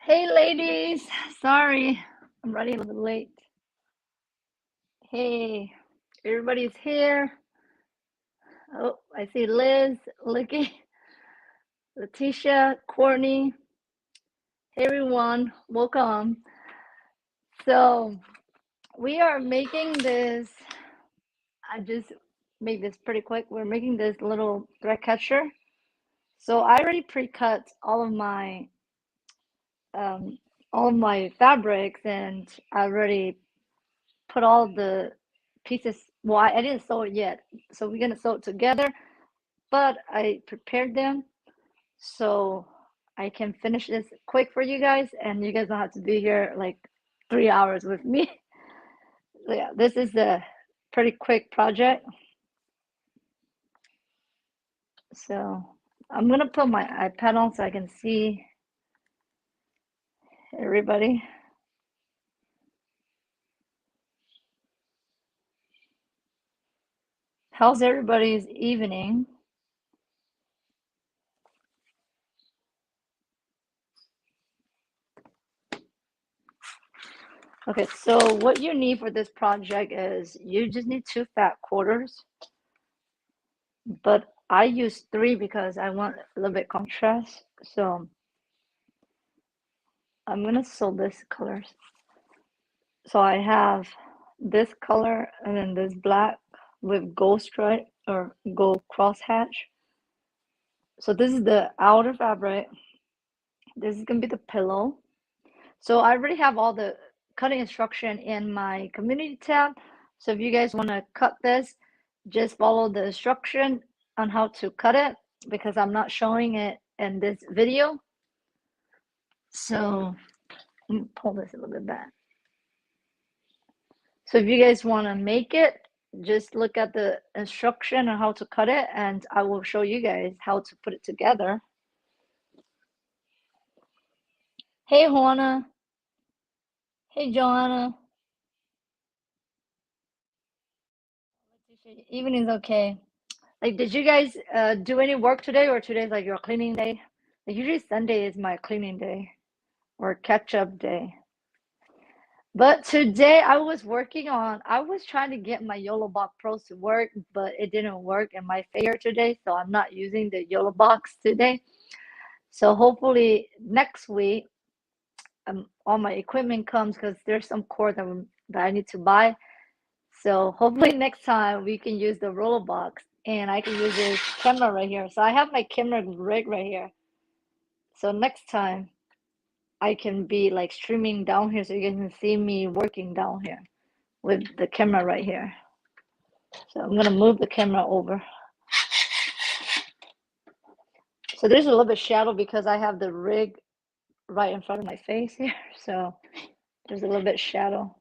Hey ladies, sorry, I'm running a little bit late. Hey, everybody's here. Oh, I see Liz, Licky, Letitia, Courtney. Hey everyone, welcome. So we are making this, I just made this pretty quick. We're making this little thread catcher. So I already pre-cut um, all of my fabrics, and I already put all the pieces. Well, I didn't sew it yet, so we're gonna sew it together, but I prepared them so I can finish this quick for you guys, and you guys don't have to be here like 3 hours with me. So yeah, this is a pretty quick project. So I'm gonna put my iPad on so I can see everybody. How's everybody's evening? Okay, so what you need for this project is you just need 2 fat quarters, but I use 3 because I want a little bit contrast. So I'm gonna sew this color. So I have this color and then this black with gold stripe or gold crosshatch. So this is the outer fabric. This is gonna be the pillow. So I already have all the cutting instruction in my community tab. So if you guys want to cut this, just follow the instruction on how to cut it because I'm not showing it in this video. So let me pull this a little bit back. So if you guys want to make it, just look at the instruction on how to cut it, and I will show you guys how to put it together. Hey, Juana. Hey, Joanna. Evening's okay. Like, did you guys do any work today, or today's like your cleaning day? Like, usually Sunday is my cleaning day or catch-up day. But today I was I was trying to get my YOLO Box Pros to work, but it didn't work in my favor today, so I'm not using the YOLO Box today. So hopefully next week, all my equipment comes because there's some cord that I need to buy. So hopefully next time we can use the roller box and I can use this camera right here. So I have my camera rig right here. So next time I can be like streaming down here so you guys can see me working down here with the camera right here. So I'm gonna move the camera over. So there's a little bit shadow because I have the rig right in front of my face here. So there's a little bit shadow.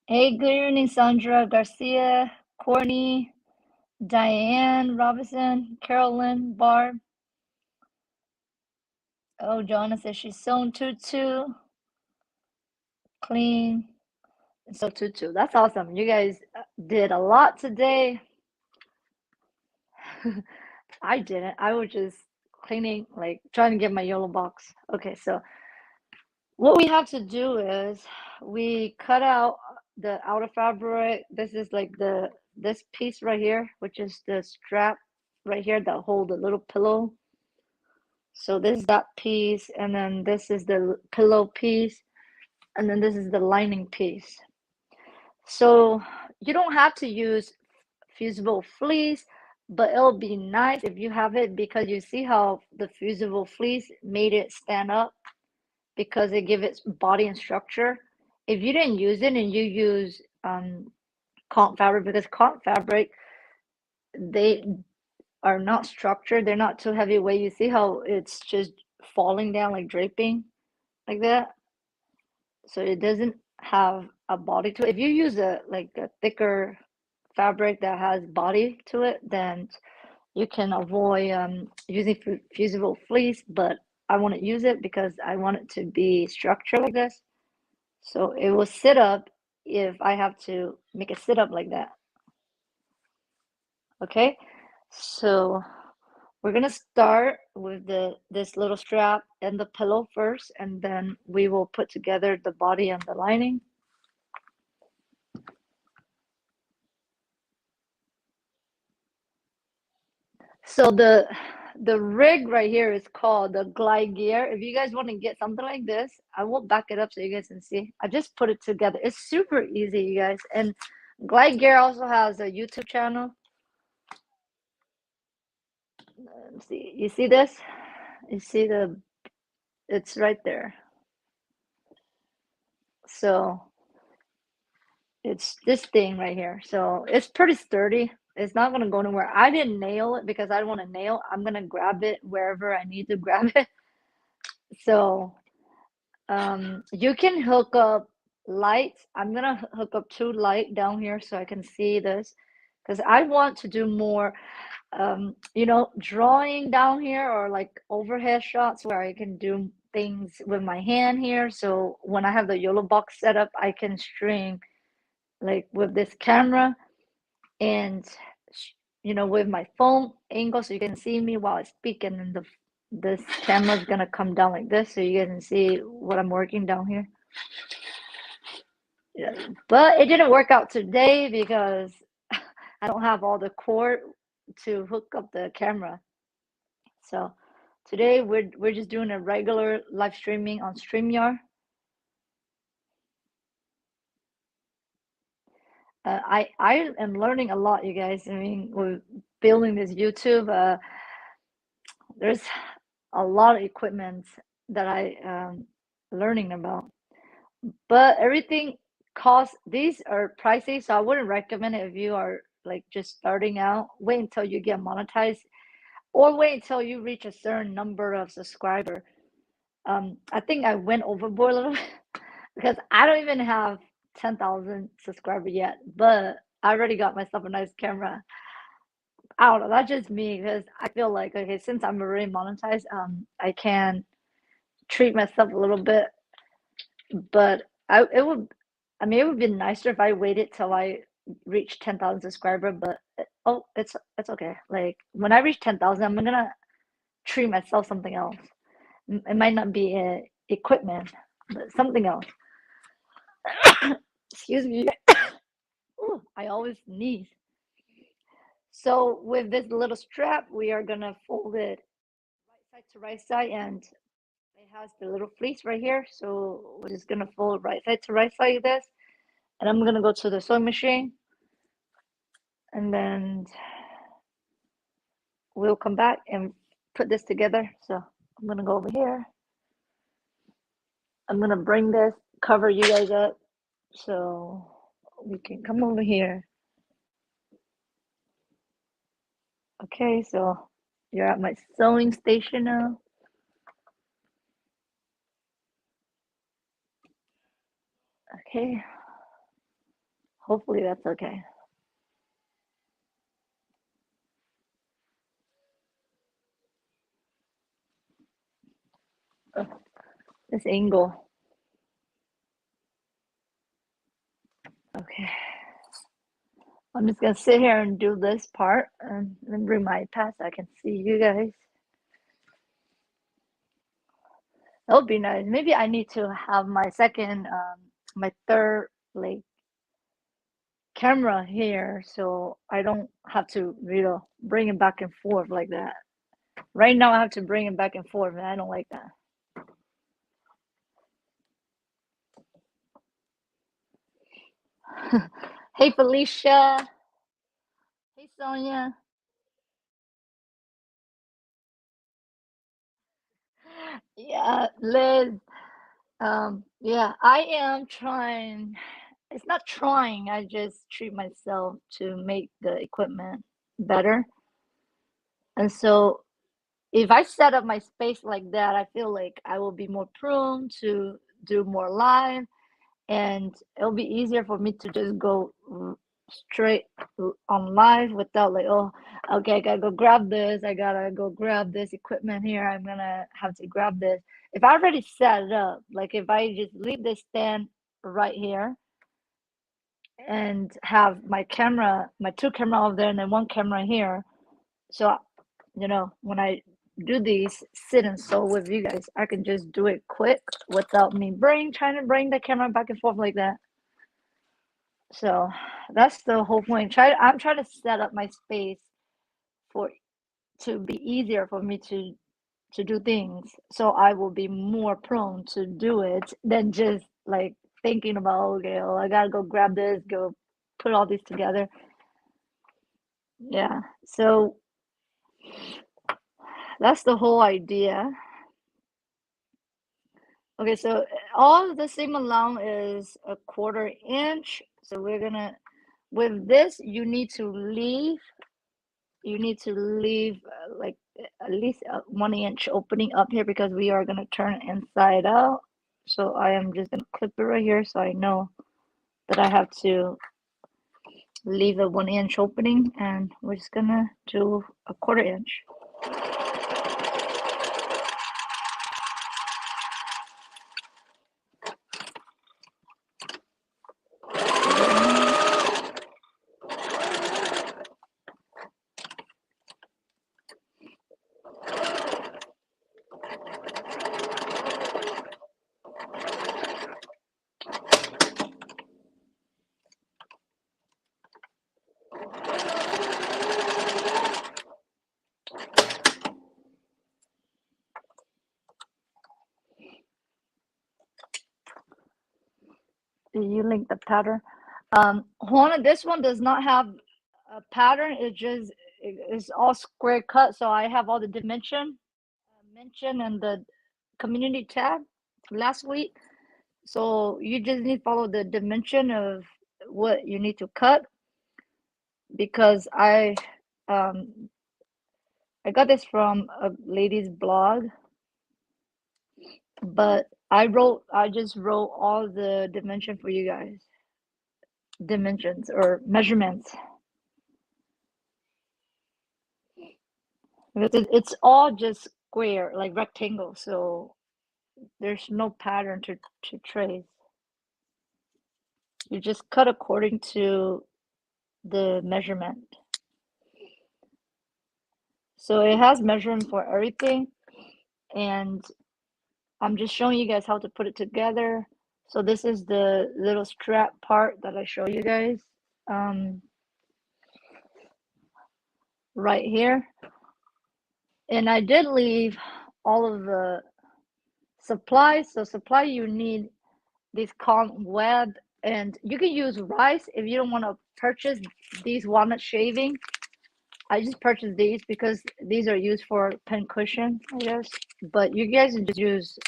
Hey, good evening, Sandra Garcia, Courtney, Diane Robinson, Carolyn, Barb. Oh, Joanna says she's sewn tutu, clean, and sew tutu. That's awesome. You guys did a lot today. I didn't. I was just cleaning, like trying to get my YOLO box. Okay, so what we have to do is we cut out the outer fabric. This is like this piece right here, which is the strap right here that hold the little pillow. So this is that piece, and then this is the pillow piece, and then this is the lining piece. So you don't have to use fusible fleece, but it'll be nice if you have it because you see how the fusible fleece made it stand up because it give its body and structure. If you didn't use it and you use cotton fabric, because cotton fabric, they are not structured, they're not too heavyweight. You see how it's just falling down like draping like that? So it doesn't have a body to it. If you use a like a thicker fabric that has body to it, then you can avoid using fusible fleece. But I want to use it because I want it to be structured like this. So it will sit up if I have to make it sit up like that. Okay, so We're gonna start with this little strap and the pillow first, and then we will put together the body and the lining. So the rig right here is called the glide gear. If you guys want to get something like this, I will back it up so you guys can see. I just put it together. It's super easy, you guys. And glide gear also has a YouTube channel. Let's see. You see this? You see it's right there. So it's this thing right here. So it's pretty sturdy. It's not gonna go nowhere. I didn't nail it because I don't want to nail. I'm gonna grab it wherever I need to grab it. So you can hook up lights. I'm gonna hook up 2 light down here so I can see this because I want to do more drawing down here or like overhead shots where I can do things with my hand here. So when I have the YOLO box set up, I can stream like with this camera and with my phone angle so you can see me while I speak, and then this camera's gonna come down like this so you guys can see what I'm working down here. Yeah. But it didn't work out today because I don't have all the cord to hook up the camera. So today we're just doing a regular live streaming on StreamYard. I am learning a lot, you guys. I mean, we're building this YouTube. There's a lot of equipment that I learning about, but everything costs. These are pricey, so I wouldn't recommend it if you are like just starting out. Wait until you get monetized, or wait until you reach a certain number of subscriber. I think I went overboard a little bit because I don't even have 10,000 subscribers yet, but I already got myself a nice camera. I don't know, that's just me because I feel like okay, since I'm already monetized, I can treat myself a little bit, but it would be nicer if I waited till I reach 10,000 subscribers, but oh, it's okay. Like when I reach 10,000, I'm gonna treat myself something else. It might not be equipment, but something else. Excuse me. Ooh, I always sneeze. So with this little strap, we are gonna fold it right side to right side, and it has the little fleece right here. So we're just gonna fold right side to right side like this, and I'm gonna go to the sewing machine, and then we'll come back and put this together. So I'm gonna go over here. I'm gonna bring this, cover you guys up, so we can come over here. Okay, so you're at my sewing station now. Okay. Hopefully that's okay. Oh, this angle. Okay. I'm just gonna sit here and do this part and then bring my iPad so I can see you guys. That would be nice. Maybe I need to have my third like camera here so I don't have to, bring it back and forth like that. Right now I have to bring it back and forth and I don't like that. Hey Felicia. Hey Sonia. Yeah, Liz. Yeah, I am trying. It's not trying, I just treat myself to make the equipment better. And so if I set up my space like that, I feel like I will be more prone to do more live, and it'll be easier for me to just go straight on live without like, oh, okay, I gotta go grab this, I gotta go grab this equipment here, I'm gonna have to grab this. If I already set it up, like if I just leave this stand right here and have my 2 camera over there and then 1 camera here, so you know, when I do these sit and sew with you guys, I can just do it quick without me trying to bring the camera back and forth like that. So that's the whole point. I'm trying to set up my space for to be easier for me to do things, so I will be more prone to do it than just like thinking about, okay, oh, I gotta go grab this, go put all these together. Yeah, so that's the whole idea. Okay, so all the seam along is a 1/4 inch. So we're gonna, with this, you need to leave like at least a 1 inch opening up here because we are gonna turn it inside out. So I am just gonna clip it right here so I know that I have to leave a 1 inch opening, and we're just gonna do a 1/4 inch. You link the pattern. Juana, this one does not have a pattern. It's all square cut. So I have all the dimension mentioned in the community tab last week. So you just need to follow the dimension of what you need to cut, because I got this from a lady's blog, but I just wrote all the dimension for you guys. Dimensions or measurements. It's all just square, like rectangle, so there's no pattern to trace. You just cut according to the measurement. So it has measurement for everything, and I'm just showing you guys how to put it together. So this is the little strap part that I show you guys right here. And I did leave all of the supplies. So supply, you need this cotton web, and you can use rice if you don't want to purchase these walnut shaving. I just purchased these because these are used for pen cushion, I guess. But you guys can just use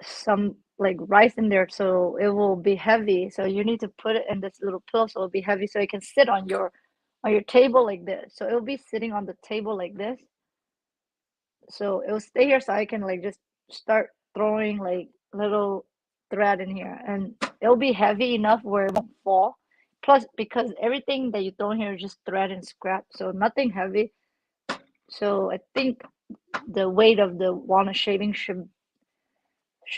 some like rice in there, so it will be heavy. So you need to put it in this little pillow so it'll be heavy, so it can sit on your table like this. So it'll be sitting on the table like this. So it'll stay here, so I can like just start throwing like little thread in here, and it'll be heavy enough where it won't fall. Plus, because everything that you throw in here is just thread and scrap, so nothing heavy. So I think the weight of the walnut shaving should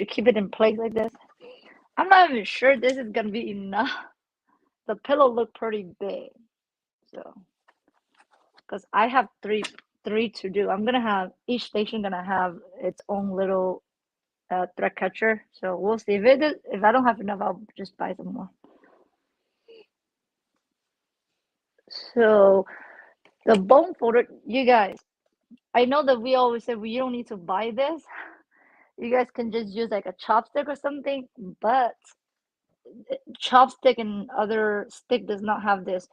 keep it in place like this. I'm not even sure this is gonna be enough. The pillow looked pretty big, so because I have three to do. I'm gonna have each station gonna have its own little thread catcher. So we'll see if I don't have enough, I'll just buy some more. So the bone folder, you guys, I know that we always say we don't need to buy this. You guys can just use like a chopstick or something, but chopstick and other stick does not have this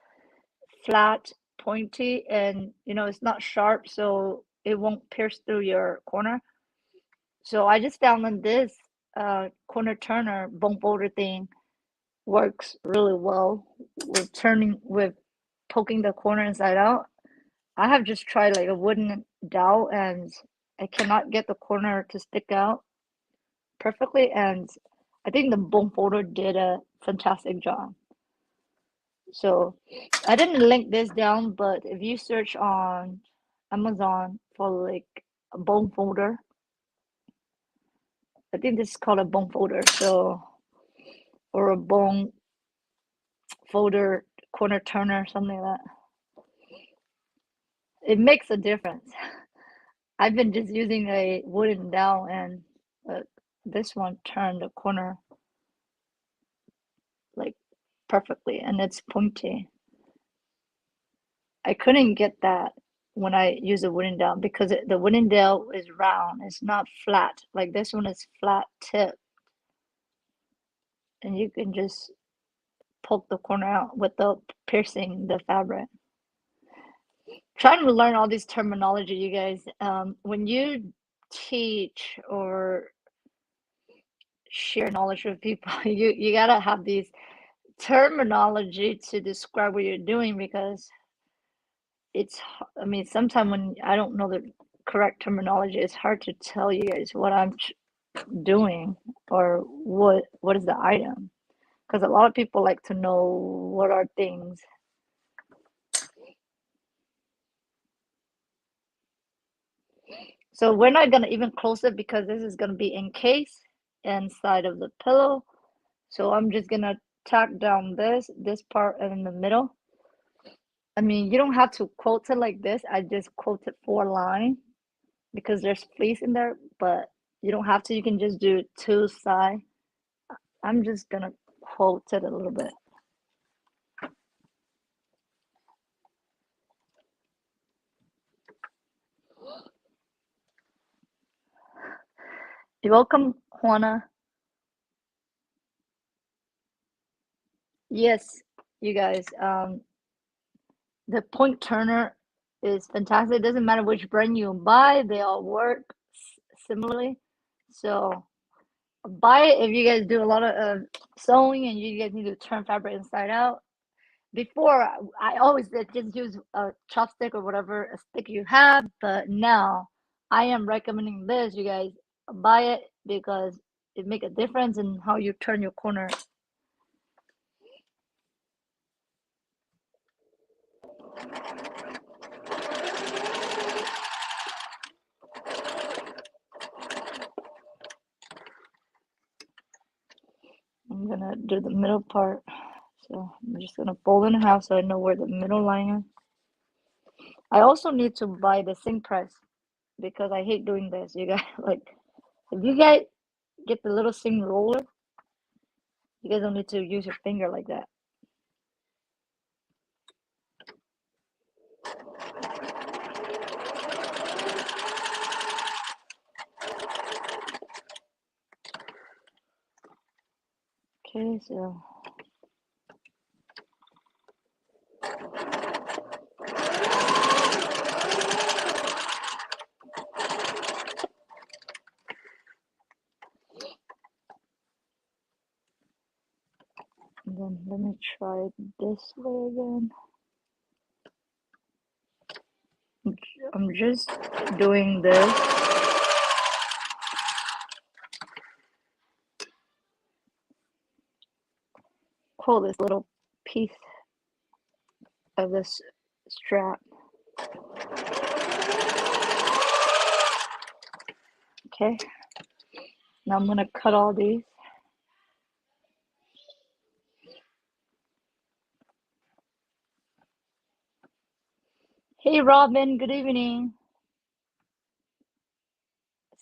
flat, pointy, and it's not sharp, so it won't pierce through your corner. So I just found that this corner turner bone folder thing works really well with poking the corner inside out. I have just tried like a wooden dowel, and I cannot get the corner to stick out perfectly, and I think the bone folder did a fantastic job. So I didn't link this down, but if you search on Amazon for like a bone folder, I think this is called a bone folder. So, or a bone folder corner turner, something like that. It makes a difference. I've been just using a wooden dowel, and this one turned the corner like perfectly, and it's pointy. I couldn't get that when I use a wooden dowel because the wooden dowel is round. It's not flat. Like this one is flat tip, and you can just poke the corner out without piercing the fabric. Trying to learn all these terminology, you guys. When you teach or share knowledge with people, you gotta have these terminology to describe what you're doing because I mean, sometimes when I don't know the correct terminology, it's hard to tell you guys what I'm doing or what is the item. Because a lot of people like to know what are things. So we're not gonna even close it because this is gonna be encased inside of the pillow. So I'm just gonna tack down this part in the middle. I mean, you don't have to quote it like this. I just quoted 4 lines because there's fleece in there, but you don't have to. You can just do 2 sides. I'm just gonna quote it a little bit. You're welcome, Juana. Yes, you guys. The point turner is fantastic. It doesn't matter which brand you buy, they all work similarly. So buy it if you guys do a lot of sewing and you guys need to turn fabric inside out. Before, I always did just use a chopstick or whatever a stick you have, but now I am recommending this. You guys buy it because it make a difference in how you turn your corner. I'm gonna do the middle part. So I'm just gonna fold in half so I know where the middle line is. I also need to buy the sink press because I hate doing this. You guys like if you guys get the little sink roller, you guys don't need to use your finger like that. Okay, so then let me try this way again. I'm just doing this. Pull this little piece of this strap. Okay. Now I'm gonna cut all these. Hey Robin, good evening.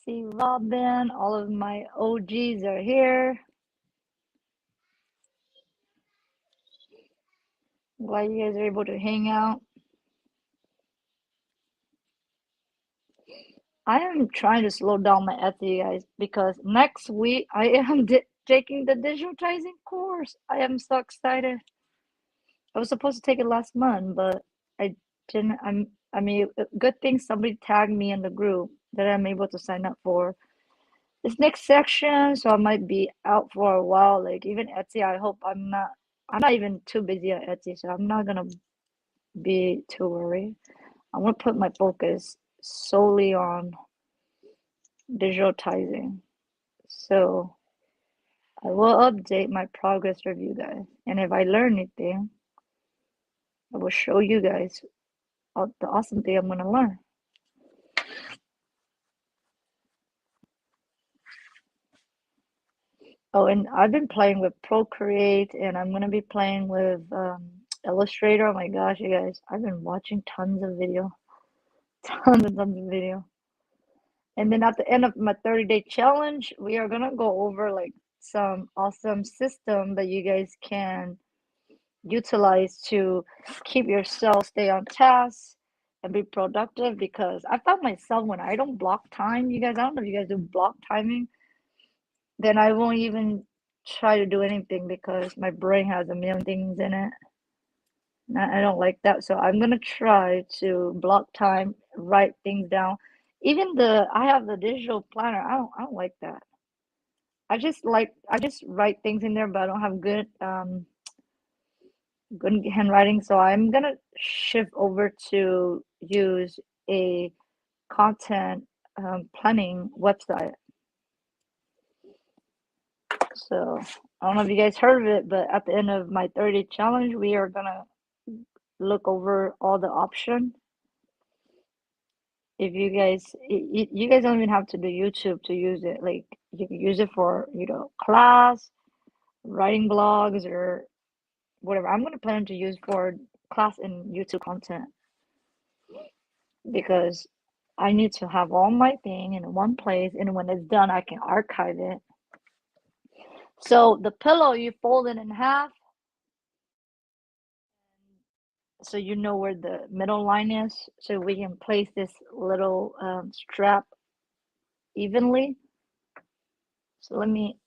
See Robin, all of my OGs are here. Glad you guys are able to hang out. I am trying to slow down my Etsy, guys, because next week I am taking the digitizing course. I am so excited. I was supposed to take it last month, but I didn't. I mean, good thing somebody tagged me in the group that I'm able to sign up for this next section, so I might be out for a while. Like even Etsy, I hope I'm not even too busy on Etsy, so I'm not gonna be too worried. I want to put my focus solely on digitizing. So I will update my progress review, guys. And if I learn anything, I will show you guys all the awesome thing I'm gonna learn. Oh, and I've been playing with Procreate, and I'm gonna be playing with Illustrator. Oh my gosh, you guys, I've been watching tons of video, tons and tons of video. And then at the end of my 30-day challenge, we are gonna go over like some awesome system that you guys can utilize to keep yourself stay on task and be productive. Because I found myself when I don't block time, you guys, I don't know if you guys do block timing, then I won't even try to do anything because my brain has a million things in it. I don't like that. So I'm gonna try to block time, write things down. Even I have the digital planner. I don't like that. I just write things in there, but I don't have good handwriting. So I'm gonna shift over to use a content planning website. So I don't know if you guys heard of it, but at the end of my 30 challenge, we are gonna look over all the options. If you guys, you guys don't even have to do YouTube to use it. Like you can use it for, class, writing blogs, or whatever. I'm gonna plan to use for class and YouTube content because I need to have all my thing in one place, and when it's done, I can archive it. So the pillow, you fold it in half, so you know where the middle line is, so we can place this little strap evenly. So let me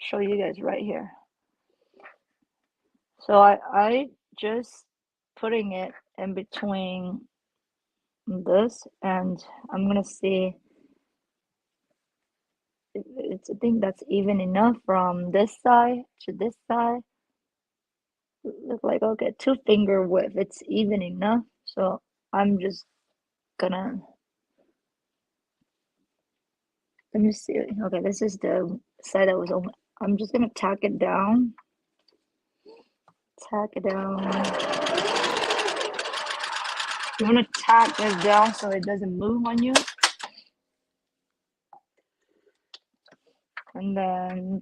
show you guys right here. So I just putting it in between this, and I'm gonna see if it's a thing that's even enough from this side to this side. Look like, okay, 2 finger width, it's even enough. So I'm just gonna, let me see. Okay, this is the side that was open. I'm just gonna tack it down. Tack it down. You wanna tack this down so it doesn't move on you. And then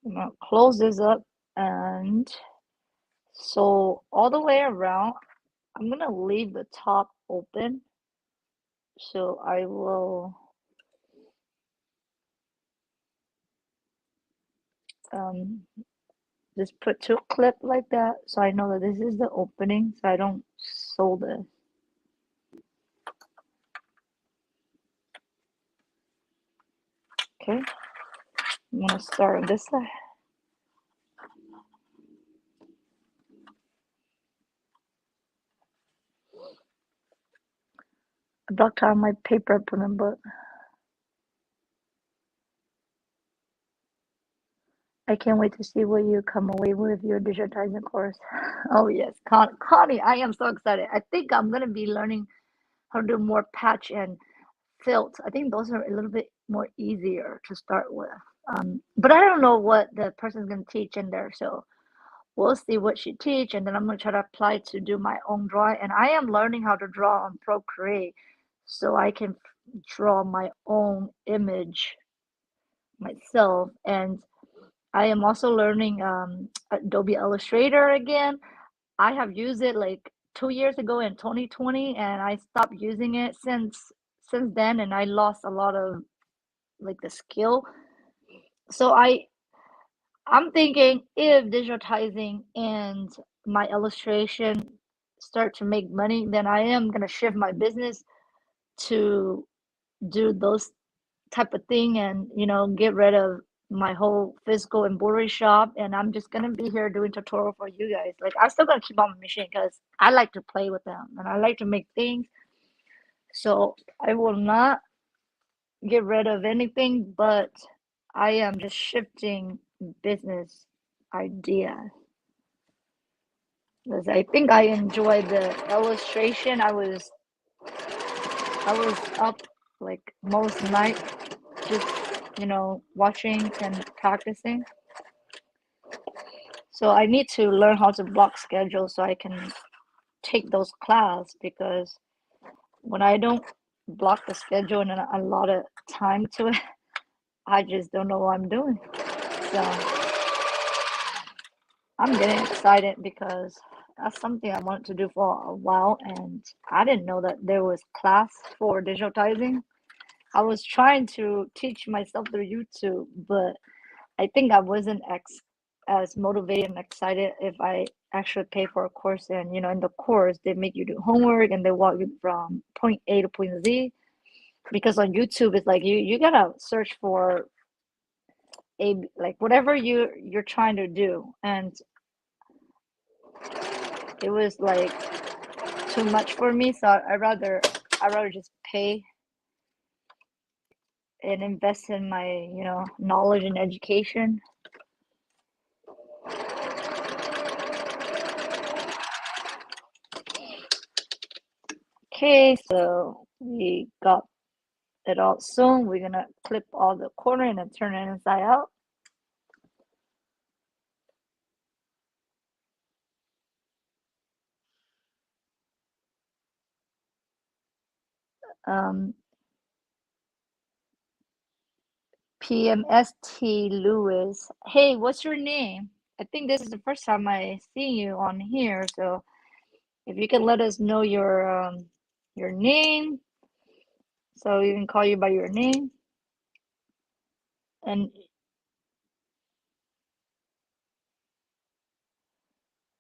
I'm gonna close this up, and so all the way around, I'm gonna leave the top open. So I will just put 2 clips like that, so I know that this is the opening, so I don't sew this. Okay, I'm gonna start on this side. I blocked out my paper, put in book. I can't wait to see what you come away with your digitizing course. Oh yes, Connie, I am so excited. I think I'm gonna be learning how to do more patch and filt. I think those are a little bit more easier to start with. But I don't know what the person's gonna teach in there, so we'll see what she teach, and then I'm gonna try to apply to do my own drawing. And I am learning how to draw on Procreate, so I can draw my own image myself. And I am also learning Adobe Illustrator again. I have used it like 2 years ago in 2020, and I stopped using it since then, and I lost a lot of like the skill. So I'm thinking if digitizing and my illustration start to make money, then I am gonna shift my business to do those type of thing, and get rid of my whole physical embroidery shop, and I'm just gonna be here doing tutorial for you guys. Like I'm still gonna keep on my machine because I like to play with them and I like to make things. So I will not get rid of anything, but I am just shifting business idea because I think I enjoy the illustration. I was up like most night just watching and practicing. So I need to learn how to block schedule so I can take those class, because when I don't block the schedule and a lot of time to it, I just don't know what I'm doing. I'm getting excited because that's something I wanted to do for a while, and I didn't know that there was class for digitizing. I was trying to teach myself through YouTube, but I think I wasn't as motivated and excited if I actually pay for a course. And in the course, they make you do homework and they walk you from point A to point Z. Because on YouTube, it's like you gotta search for a like whatever you're trying to do, and it was like too much for me. So I rather just pay and invest in my knowledge and education. Okay, so we got it all sewn. We're gonna clip all the corner and then turn it inside out. Um, PMST Lewis. Hey, what's your name? I think this is the first time I see you on here, so if you can let us know your name, so we can call you by your name. And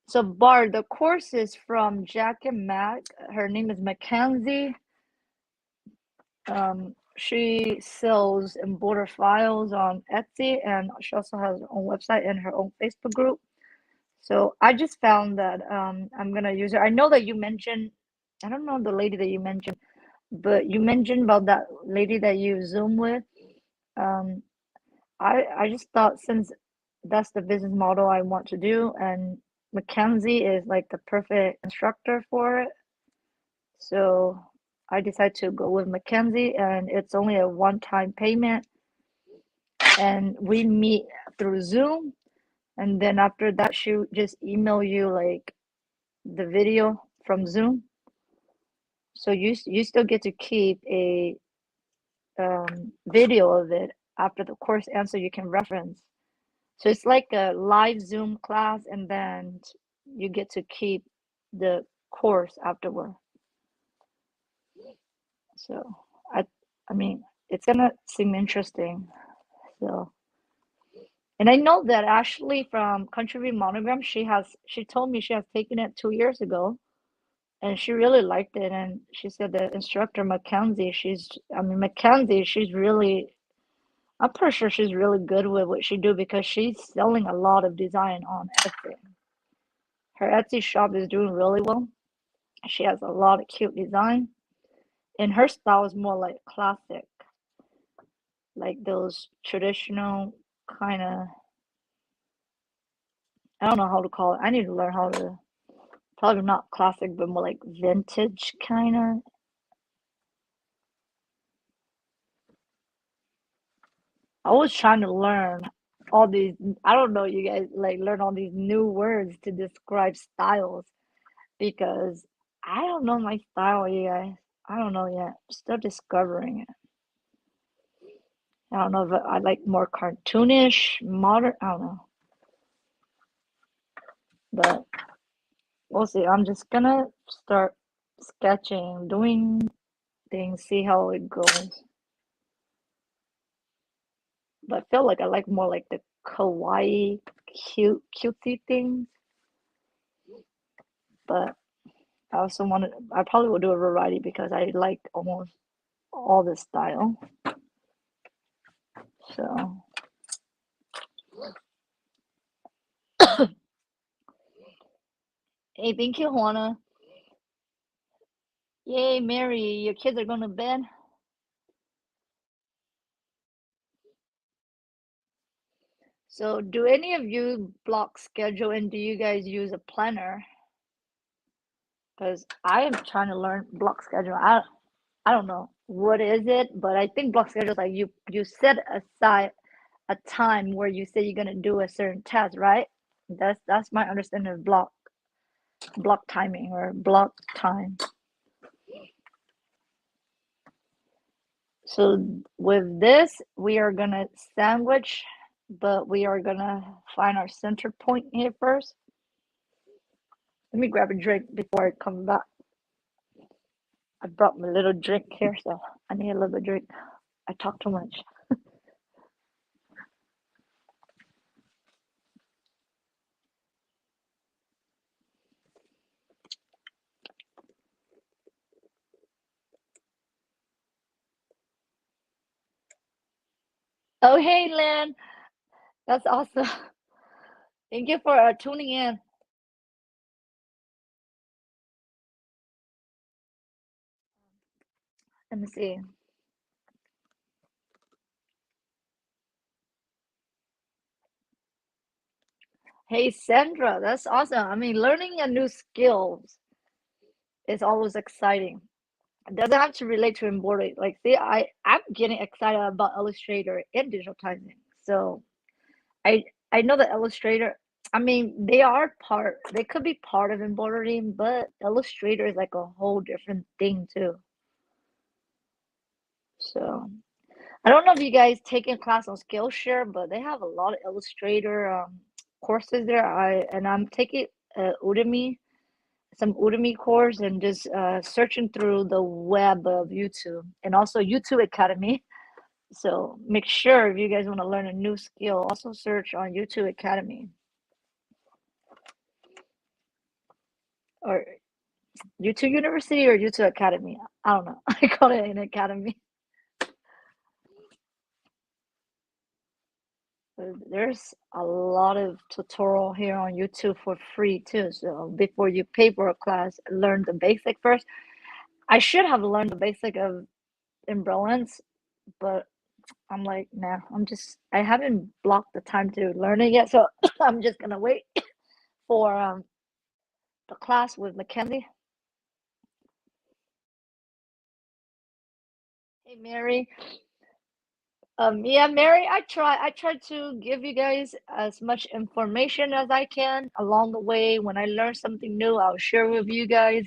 so Bar, the course is from Jack and Mac. Her name is Mackenzie. She sells embroidery files on Etsy, and she also has her own website and her own Facebook group. So I just found that I'm gonna use her. I know that you mentioned, I don't know the lady that you mentioned, but you mentioned about that lady that you Zoom with. Um, I just thought, since that's the business model I want to do, and Mackenzie is like the perfect instructor for it. So I decided to go with Mackenzie, and it's only a one-time payment, and we meet through Zoom, and then after that she'll just email you like the video from Zoom. So you still get to keep a video of it after the course ends, so you can reference. So it's like a live Zoom class, and then you get to keep the course afterward. So I I mean, it's gonna seem interesting. So, and I know that Ashley from Country Read Monogram, she told me she has taken it 2 years ago, and she really liked it. And she said the instructor Mackenzie, she's really, I'm pretty sure she's really good with what she do, because she's selling a lot of design on Etsy. Her Etsy shop is doing really well. She has a lot of cute design, and her style is more like classic, like those traditional kind of, I don't know how to call it. I need to learn how to, probably not classic, but more like vintage kind of. I was trying to learn all these, I don't know, you guys like learn all these new words to describe styles, because I don't know my style, you guys. I don't know yet. Still discovering it. I don't know if I like more cartoonish, modern, I don't know. But we'll see. I'm just gonna start sketching, doing things, see how it goes. But I feel like I like more like the kawaii, cutesy things. But I also wanted, I probably will do a variety, because I like almost all the style. So, hey, thank you, Juana. Yay, Mary, your kids are going to bed. So, do any of you block schedule, and do you guys use a planner? Because I am trying to learn block schedule. I don't know what is it, but I think block schedule is like you set aside a time where you say you're gonna do a certain task, right? That's my understanding of block timing or block time. So with this, we are gonna sandwich but we are gonna find our center point here first. Let me grab a drink before I come back. I brought my little drink here, so I need a little drink. I talk too much. Oh, hey, Lynn. That's awesome. Thank you for tuning in. Let me see. Hey, Sandra, that's awesome. I mean, learning a new skills is always exciting. It doesn't have to relate to embroidery. Like, see, I'm getting excited about Illustrator and digital typing. So I know that Illustrator, I mean, they could be part of embroidery, but Illustrator is like a whole different thing too. So I don't know if you guys taking class on Skillshare, but they have a lot of Illustrator courses there. I'm taking Udemy, some Udemy course, and just searching through the web of YouTube and also YouTube Academy. So make sure if you guys want to learn a new skill, also search on YouTube Academy or YouTube University or YouTube Academy. I don't know. I call it an academy. There's a lot of tutorial here on YouTube for free too. So before you pay for a class, learn the basic first. I should have learned the basic of embroiderings, but I'm like, nah, I haven't blocked the time to learn it yet. So I'm just gonna wait for the class with Mackenzie. Hey, Mary. Yeah, Mary, I try to give you guys as much information as I can along the way. When I learn something new, I'll share with you guys.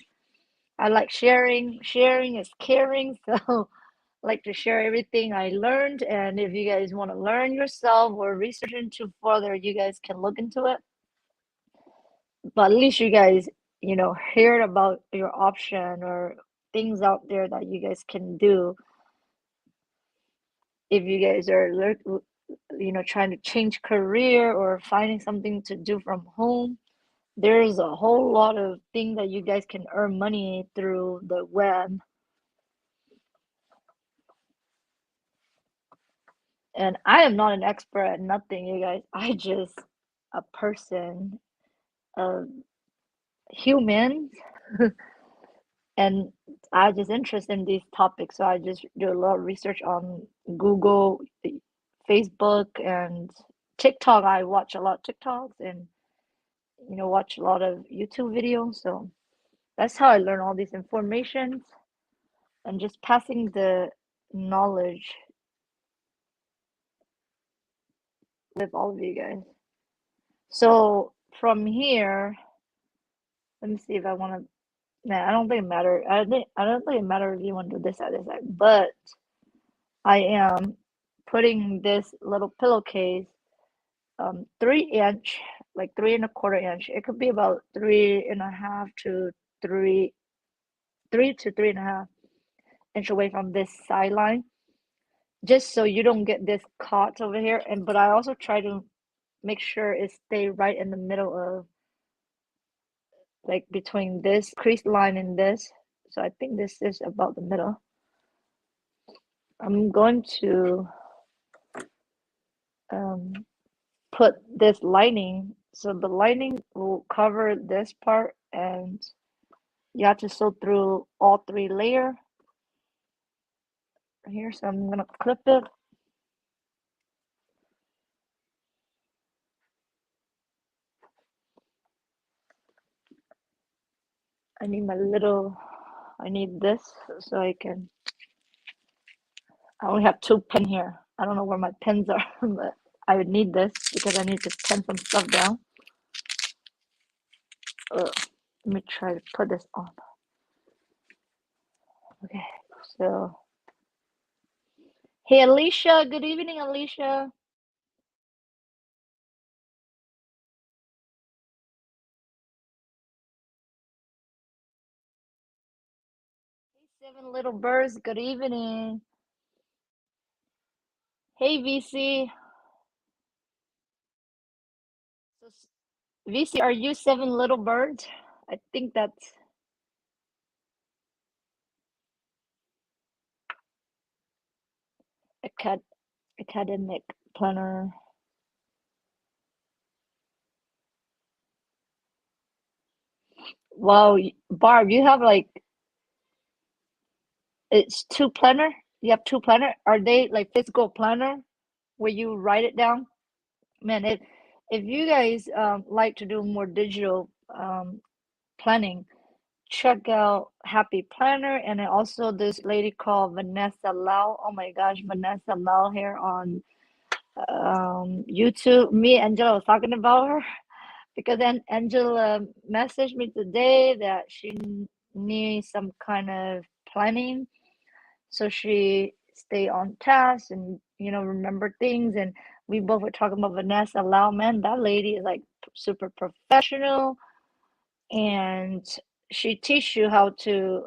I like sharing. Sharing is caring, so I like to share everything I learned. And if you guys want to learn yourself or research into further, you guys can look into it. But at least you guys, heard about your option or things out there that you guys can do if you guys are trying to change career or finding something to do from home. There's a whole lot of things that you guys can earn money through the web. And I am not an expert at nothing, you guys. I just a person, a human, and I just interested in these topics. So I just do a lot of research on Google, Facebook, and TikTok. I watch a lot of TikToks and watch a lot of YouTube videos. So that's how I learn all these informations and just passing the knowledge with all of you guys. So from here, let me see if I want to. Nah, I don't think it matter. I don't think it matter if you want to do this side, but I am putting this little pillowcase, 3 inch, like 3 and a quarter inch. It could be about 3.5 to 3 to 3.5 inch away from this sideline, just so you don't get this caught over here. But I also try to make sure it stay right in the middle of, like, between this crease line and this. So I think this is about the middle. I'm going to um, put this lining, so the lining will cover this part, and you have to sew through all 3 layers here. So I'm gonna clip it. I need I need this so I can. I only have 2 pins here. I don't know where my pins are, but I would need this because I need to pin some stuff down. Let me try to put this on. Okay, so hey Alicia, good evening, Alicia. Seven little birds, good evening. Hey, VC. So, VC, are you seven little birds? I think that's acad academic planner. Wow, Barb, you have like it's two planner? You have two planner? Are they like physical planner where you write it down? Man, if you guys like to do more digital planning, check out Happy Planner, and then also this lady called Vanessa Lau. Oh my gosh, Vanessa Lau here on YouTube. Me and Angela was talking about her because then Angela messaged me today that she needs some kind of planning so she stay on task and remember things. And we both were talking about Vanessa Lau. Man, that lady is like super professional, and she teach you how to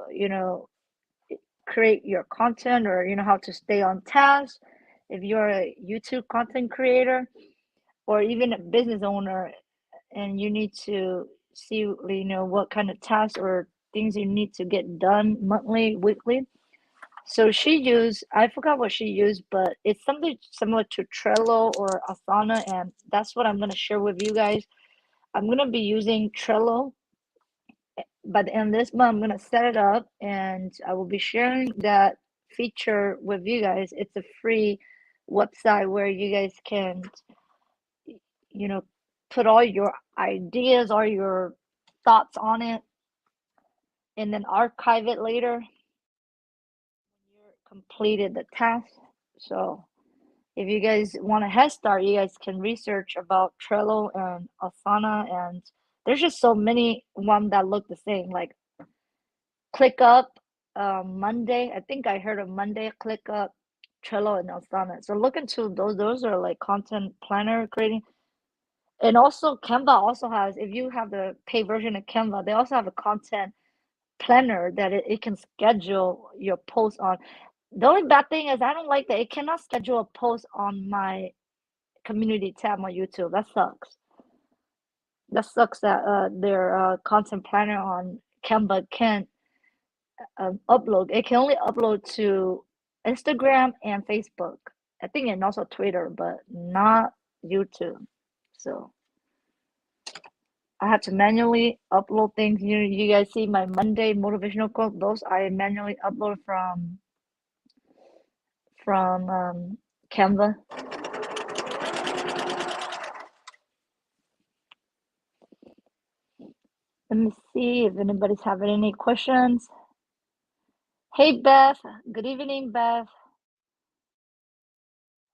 create your content, or how to stay on task if you're a YouTube content creator or even a business owner, and you need to see what kind of tasks or things you need to get done monthly, weekly. So she used, I forgot what she used, but it's something similar to Trello or Asana, and that's what I'm going to share with you guys. I'm going to be using Trello. By the end of this month, I'm going to set it up, and I will be sharing that feature with you guys. It's a free website where you guys can, you know, put all your ideas or your thoughts on it, and then archive it later when you're completed the task. So if you guys want a head start, you guys can research about Trello and Asana, and there's just so many one that look the same, like ClickUp, Monday. I think I heard of Monday, ClickUp, Trello, and Asana. So look into those. Those are like content planner creating. And also Canva also has, if you have the paid version of Canva, they also have a content planner that it can schedule your post on. The only bad thing is I don't like that it cannot schedule a post on my community tab on YouTube. That sucks. That sucks that their content planner on Canva can't upload. It can only upload to Instagram and Facebook. I think, and also Twitter, but not YouTube. So I have to manually upload things. You guys see my Monday motivational quote. Those I manually upload from Canva. Let me see if anybody's having any questions. Hey Beth, good evening, Beth.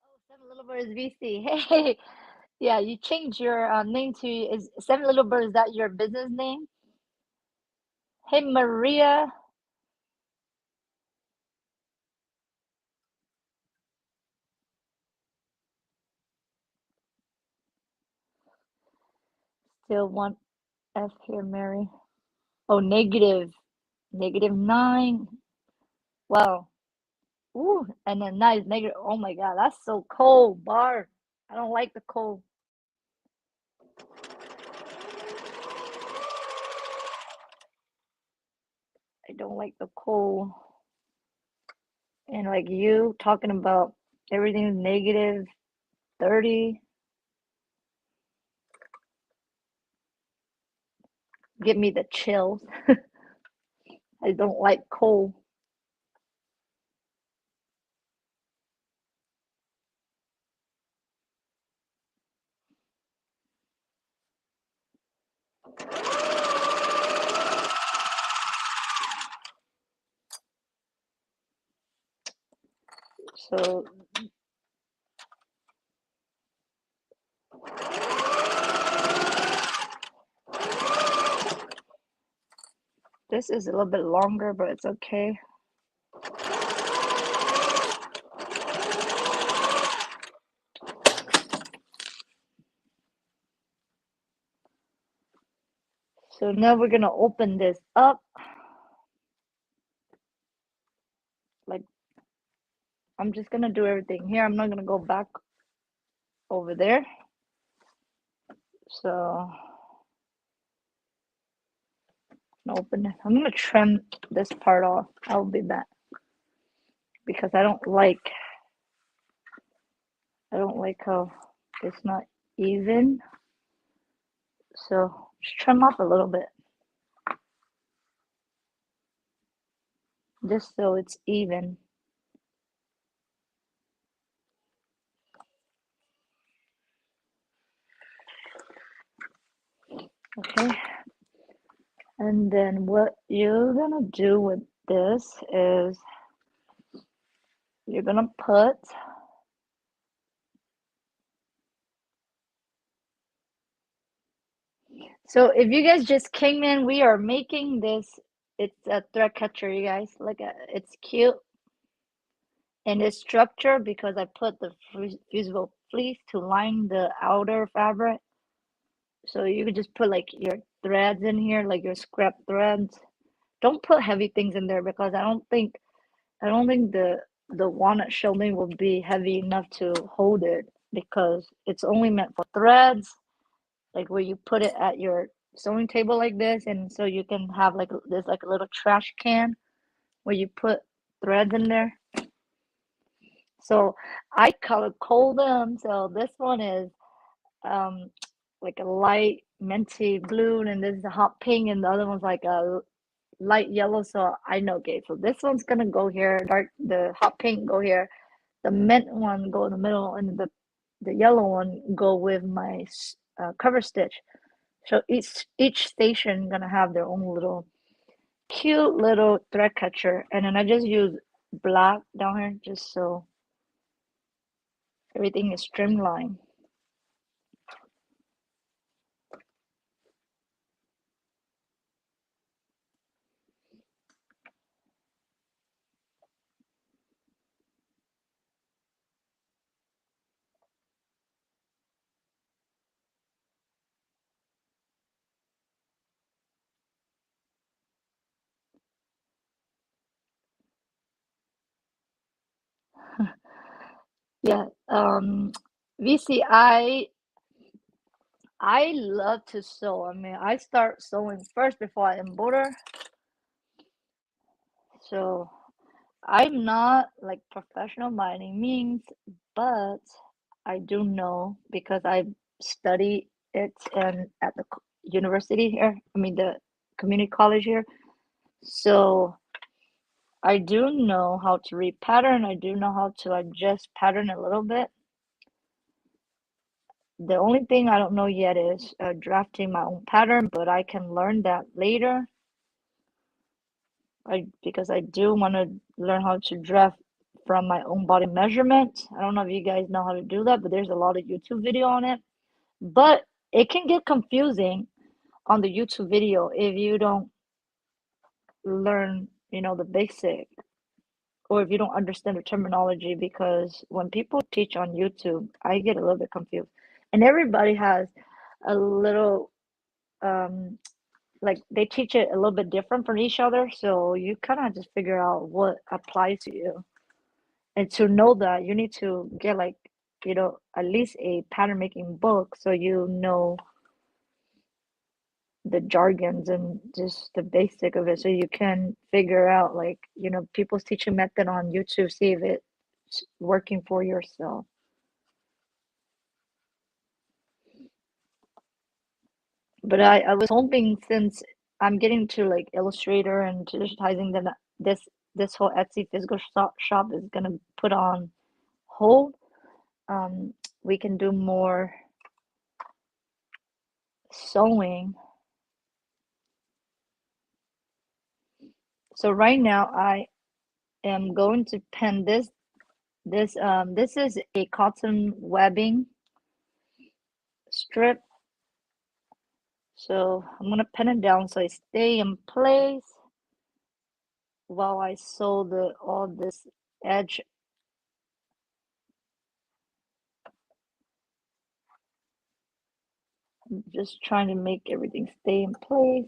Oh, Seven Little Birds VC. Hey, yeah, you changed your name to is Seven Little Birds. Is that your business name? Hey Maria. Still one F here, Mary. Oh, -9. Wow. Ooh, and then nice negative. Oh my God, that's so cold, Bar. I don't like the cold. I don't like the cold. And like you talking about everything's -30. Give me the chills. I don't like cold. So this is a little bit longer, but it's okay. So now we're gonna open this up. I'm just gonna do everything here. I'm not gonna go back over there. So open it. I'm gonna trim this part off. I'll be back because I don't like how it's not even. So just trim off a little bit. Just so it's even. Okay. And then what you're gonna do with this is you're gonna put, so if you guys just came in, we are making this, it's a thread catcher, you guys. Look at it. It's cute and it's structured because I put the fusible fleece to line the outer fabric. So you could just put like your threads in here, like your scrap threads. Don't put heavy things in there because I don't think the walnut shelving will be heavy enough to hold it because it's only meant for threads, like where you put it at your sewing table like this, and so you can have like there's like a little trash can where you put threads in there. So I color code them. So this one is um like a light minty blue, and this is a hot pink, and the other one's like a light yellow. So I know, okay, so this one's gonna go here, dark, the hot pink go here, the mint one go in the middle, and the yellow one go with my cover stitch. So each station gonna have their own little cute little thread catcher, and then I just use black down here just so everything is streamlined. Yeah, VC, I love to sew. I mean, I start sewing first before I embroider. So I'm not like professional by any means, but I do know because I study it and at the university here. I mean the community college here. So I do know how to read pattern. I do know how to adjust pattern a little bit. The only thing I don't know yet is drafting my own pattern, but I can learn that later. Because I do want to learn how to draft from my own body measurement. I don't know if you guys know how to do that, but there's a lot of YouTube video on it. But it can get confusing on the YouTube video if you don't learn, the basic, or if you don't understand the terminology, because when people teach on YouTube, I get a little bit confused. And everybody has a little um like they teach it a little bit different from each other, so you kind of just figure out what applies to you. And to know that, you need to get like, at least a pattern making book so you know the jargons and just the basic of it, so you can figure out, like, people's teaching method on YouTube, see if it's working for yourself. But I was hoping, since I'm getting to like Illustrator and digitizing, then this whole Etsy physical shop is gonna put on hold. We can do more sewing. So right now I am going to pen this is a cotton webbing strip. So I'm gonna pin it down so it stay in place while I sew all this edge. I'm just trying to make everything stay in place.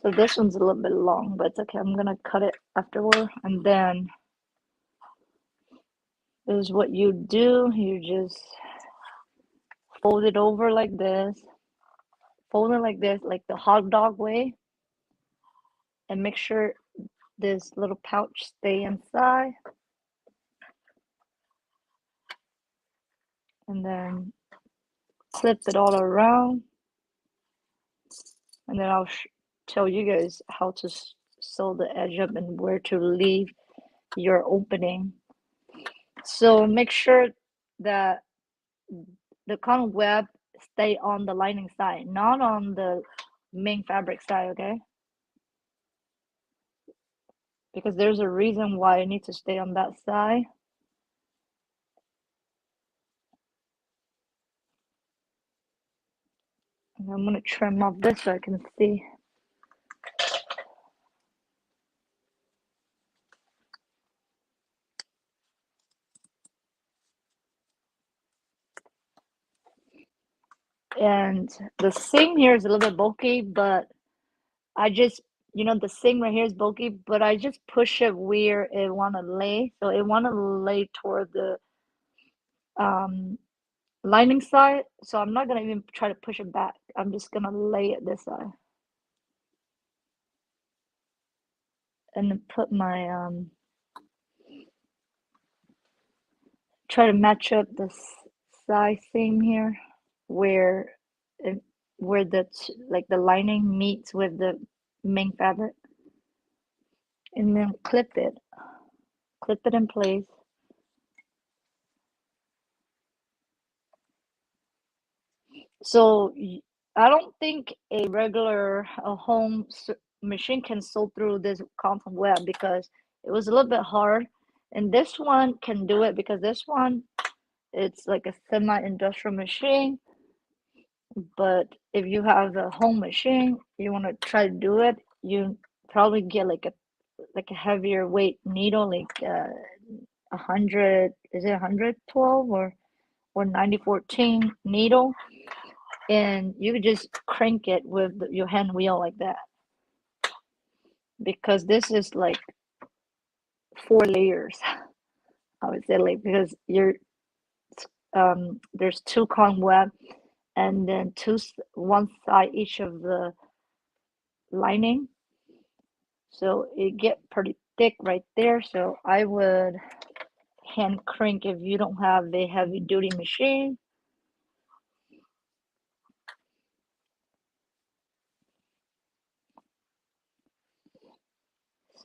So this one's a little bit long, but it's okay. I'm gonna cut it afterward. And then this is what you do. You just fold it over like this. Fold it like this, like the hot dog way. And make sure this little pouch stay inside. And then clip it all around. And then I'll tell you guys how to sew the edge up and where to leave your opening. So make sure that the cotton web stay on the lining side, not on the main fabric side, okay? Because there's a reason why it needs to stay on that side. And I'm gonna trim off this so I can see. And the seam here is a little bit bulky, but I just, the seam right here is bulky, but I just push it where it want to lay. So it want to lay toward the lining side. So I'm not going to even try to push it back. I'm just going to lay it this side. And then put my, try to match up the side seam here where where the like the lining meets with the main fabric, and then clip it in place. So I don't think a regular home machine can sew through this cotton web because it was a little bit hard, and this one can do it because this one, it's like a semi-industrial machine. But if you have a home machine, you want to try to do it, you probably get like a heavier weight needle, like 100, is it 112 or 9014 needle, and you could just crank it with your hand wheel like that, because this is like 4 layers. I would say, like, because you're there's two cotton web, and then one side each of the lining, so it get pretty thick right there. So I would hand crank if you don't have a heavy duty machine.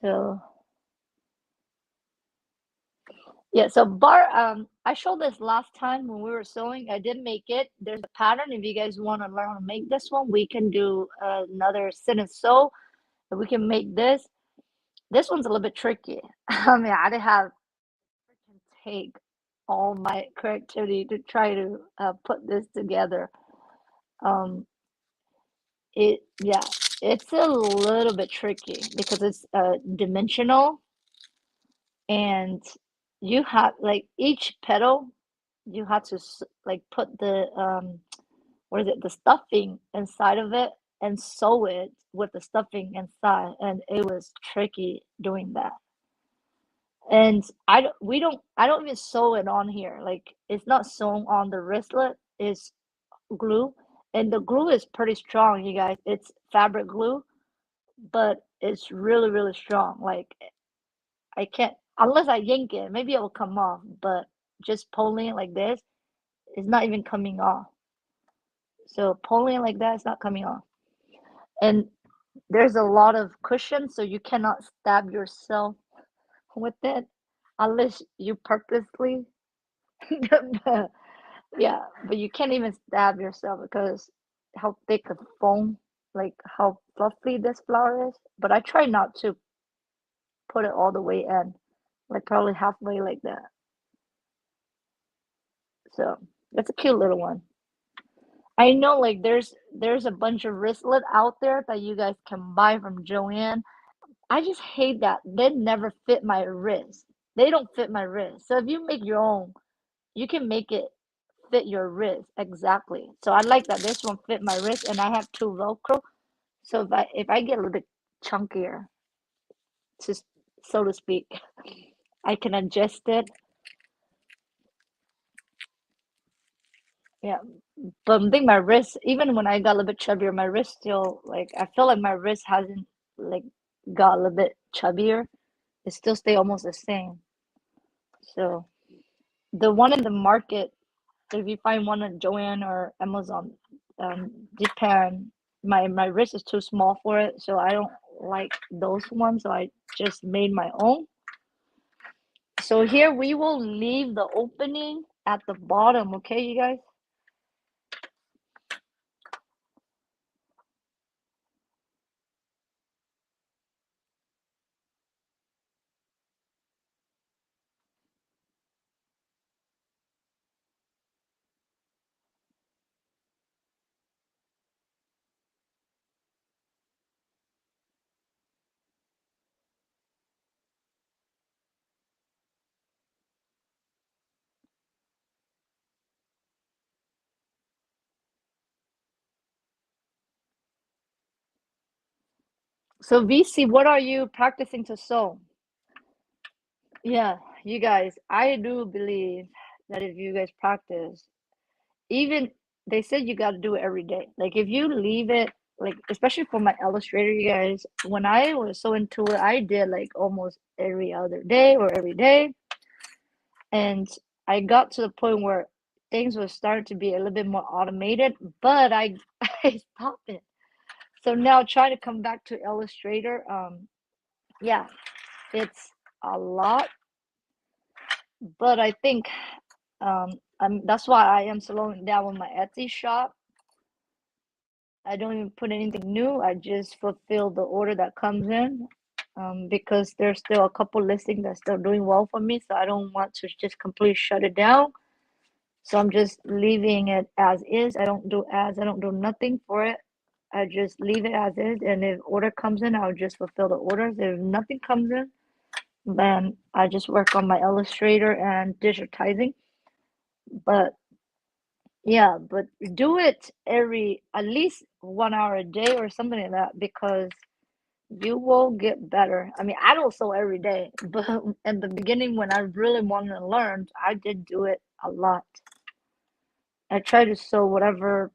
So yeah, so I showed this last time when we were sewing. I did make it. There's a pattern. If you guys want to learn how to make this one, we can do another sit and sew. We can make this. This one's a little bit tricky. I mean, I didn't have take all my creativity to try to put this together. Um, yeah, it's a little bit tricky because it's dimensional, and you have like each petal, you have to like put the what is it, the stuffing inside of it and sew it with the stuffing inside, and it was tricky doing that. And I don't even sew it on here. Like, it's not sewn on the wristlet, it's glue. And the glue is pretty strong, you guys. It's fabric glue, but it's really, really strong. Like, I can't, unless I yank it, maybe it will come off, but just pulling it like this is not even coming off. So pulling it like that is not coming off. And there's a lot of cushion, so you cannot stab yourself with it unless you purposely. Yeah, but you can't even stab yourself because how thick the foam, like how fluffy this flower is. But I try not to put it all the way in, like probably halfway like that. So it's a cute little one. I know, like, there's a bunch of wristlet out there that you guys can buy from Joann. I just hate that they never fit my wrist. They don't fit my wrist. So if you make your own, you can make it fit your wrist exactly. So I like that this one fit my wrist, and I have two Velcro, So if I get a little bit chunkier, just so to speak, I can adjust it. Yeah, but I think my wrist, even when I got a little bit chubbier, my wrist still like I feel like my wrist hasn't like got a little bit chubbier. It still stay almost the same. So the one in the market, if you find one on Joann or Amazon, Japan, my wrist is too small for it, so I don't like those ones. So I just made my own. So here we will leave the opening at the bottom, okay, you guys? So VC, what are you practicing to sew? Yeah, you guys, I do believe that if you guys practice, even they said you got to do it every day. Like if you leave it, like especially for my illustrator, you guys, when I was so into it, I did like almost every other day or every day. And I got to the point where things were starting to be a little bit more automated, but I I stopped it. So now trying to come back to Illustrator, yeah, it's a lot, but I think that's why I am slowing down with my Etsy shop. I don't even put anything new. I just fulfill the order that comes in, because there's still a couple listings that's still doing well for me, so I don't want to just completely shut it down. So I'm just leaving it as is. I don't do ads. I don't do nothing for it. I just leave it as is, and if order comes in, I'll just fulfill the orders. If nothing comes in, then I just work on my Illustrator and digitizing. But yeah, but do it every at least 1 hour a day or something like that because you will get better. I mean, I don't sew every day, but at the beginning when I really wanted to learn, I did do it a lot. I try to sew whatever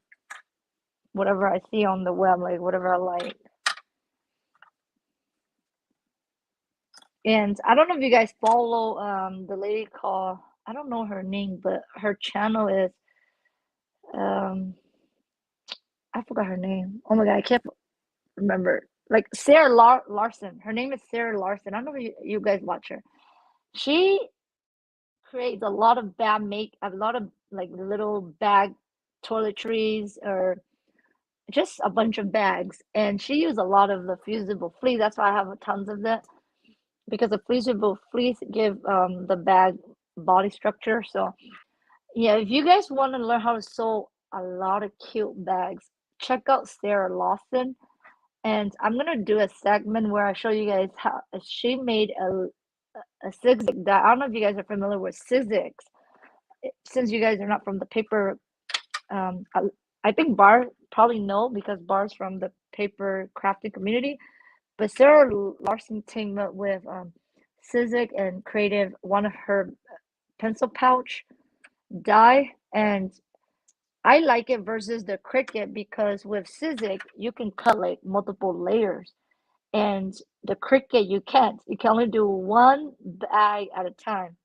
I see on the web, like whatever I like. And I don't know if you guys follow the lady called, I don't know her name, but her channel is um I forgot her name. Oh my God, I can't remember. Like Sarah Larson. Her name is Sarah Larson. I don't know if you guys watch her. She creates a lot of like little bag toiletries or just a bunch of bags. And she used a lot of the fusible fleece. That's why I have tons of that because the fusible fleece give the bag body structure. So yeah, if you guys want to learn how to sew a lot of cute bags, check out Sarah Lawson. And I'm gonna do a segment where I show you guys how she made a zigzag die. I don't know if you guys are familiar with zigzags. Since you guys are not from the paper, I think Bar probably know because Bar's from the paper crafting community. But Sarah Larson teamed up with Sizzig and created one of her pencil pouch die, and I like it versus the Cricut because with Sizzig you can cut like multiple layers, and the Cricut you can't. You can only do one bag at a time.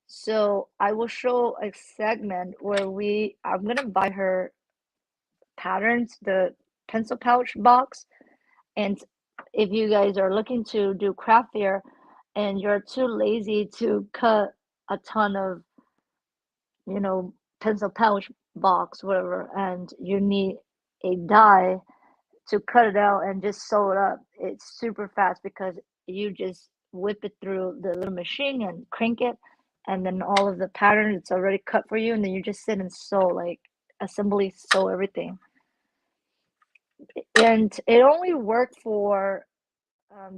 So I will show a segment where I'm gonna buy her patterns, the pencil pouch box, and if you guys are looking to do craft fair and you're too lazy to cut a ton of, you know, pencil pouch box, whatever, and you need a die to cut it out and just sew it up, it's super fast because you just whip it through the little machine and crank it, and then all of the pattern it's already cut for you, and then you just sit and sew like assembly sew everything. And it only worked for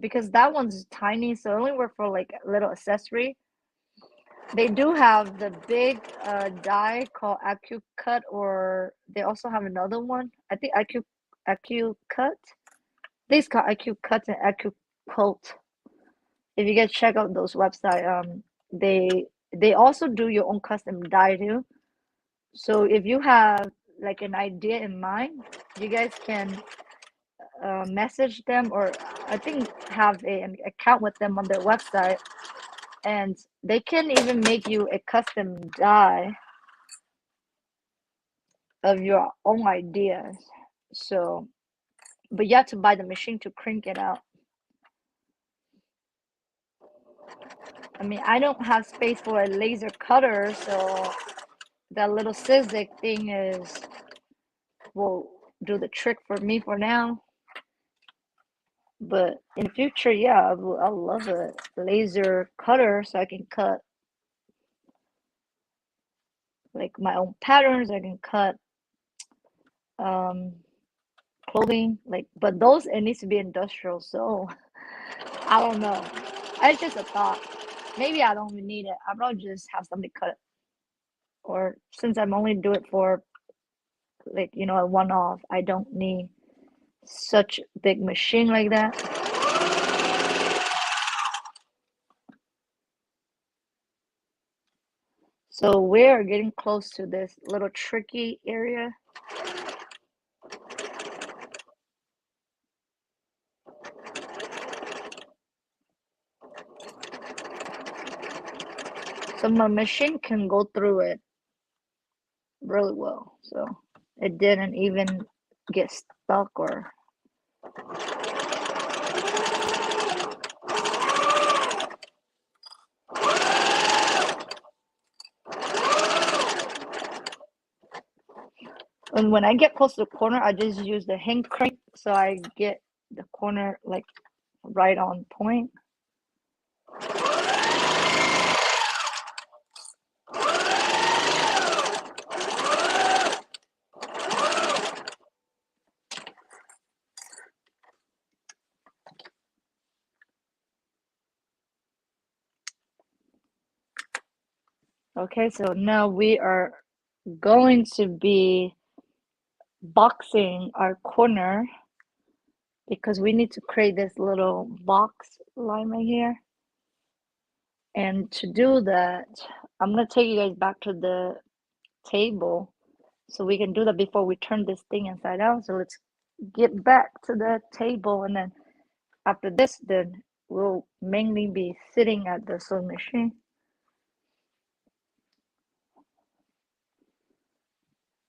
because that one's tiny, so it only worked for like a little accessory. They do have the big die called AccuCut, or they also have another one. I think AquaCut. These called AquaCut and AquaCult. If you guys check out those website, they also do your own custom dye too. So if you have like an idea in mind, you guys can message them, or I think have an account with them on their website, and they can even make you a custom dye of your own ideas. So, but you have to buy the machine to crank it out. I mean, I don't have space for a laser cutter, so that little Sizzix thing will do the trick for me for now. But in the future, yeah, I'll love a laser cutter so I can cut like my own patterns. I can cut clothing, like, but those, it needs to be industrial, so I don't know. It's just a thought. Maybe I don't even need it. I'll probably just have somebody cut it. Or since I'm only do it for like, you know, a one-off, I don't need such big machine like that. So we're getting close to this little tricky area. So my machine can go through it really well. So it didn't even get stuck or and when I get close to the corner, I just use the hand crank so I get the corner like right on point. Okay, so now we are going to be boxing our corner because we need to create this little box line right here. And to do that, I'm gonna take you guys back to the table so we can do that before we turn this thing inside out. So let's get back to the table, and then after this, then we'll mainly be sitting at the sewing machine.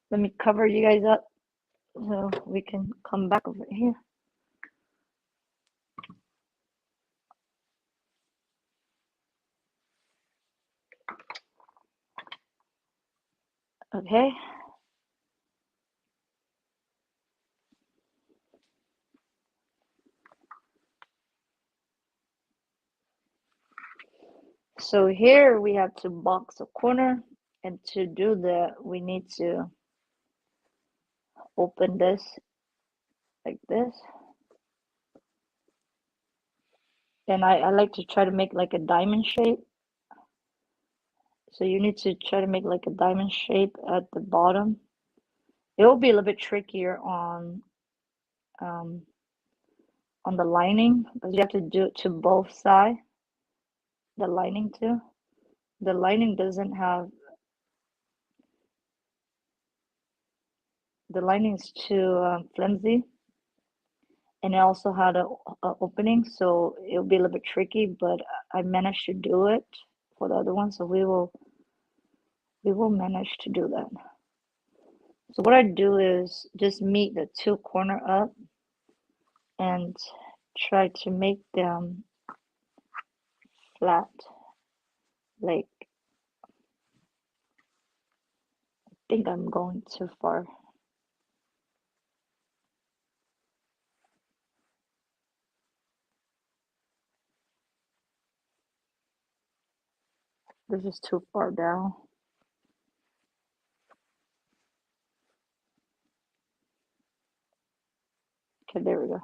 Let me cover you guys up so we can come back over here. Okay. So here we have to box a corner, and to do that, we need to open this like this. And I like to try to make like a diamond shape. So you need to try to make like a diamond shape at the bottom. It will be a little bit trickier on the lining because you have to do it to both sides. The lining too. The lining doesn't have, the lining is too flimsy, and it also had a opening, so it'll be a little bit tricky. But I managed to do it for the other one, so we will manage to do that. So what I do is just meet the two corner up and try to make them flat. Like, I think I'm going too far. This is too far down. Okay, there we go.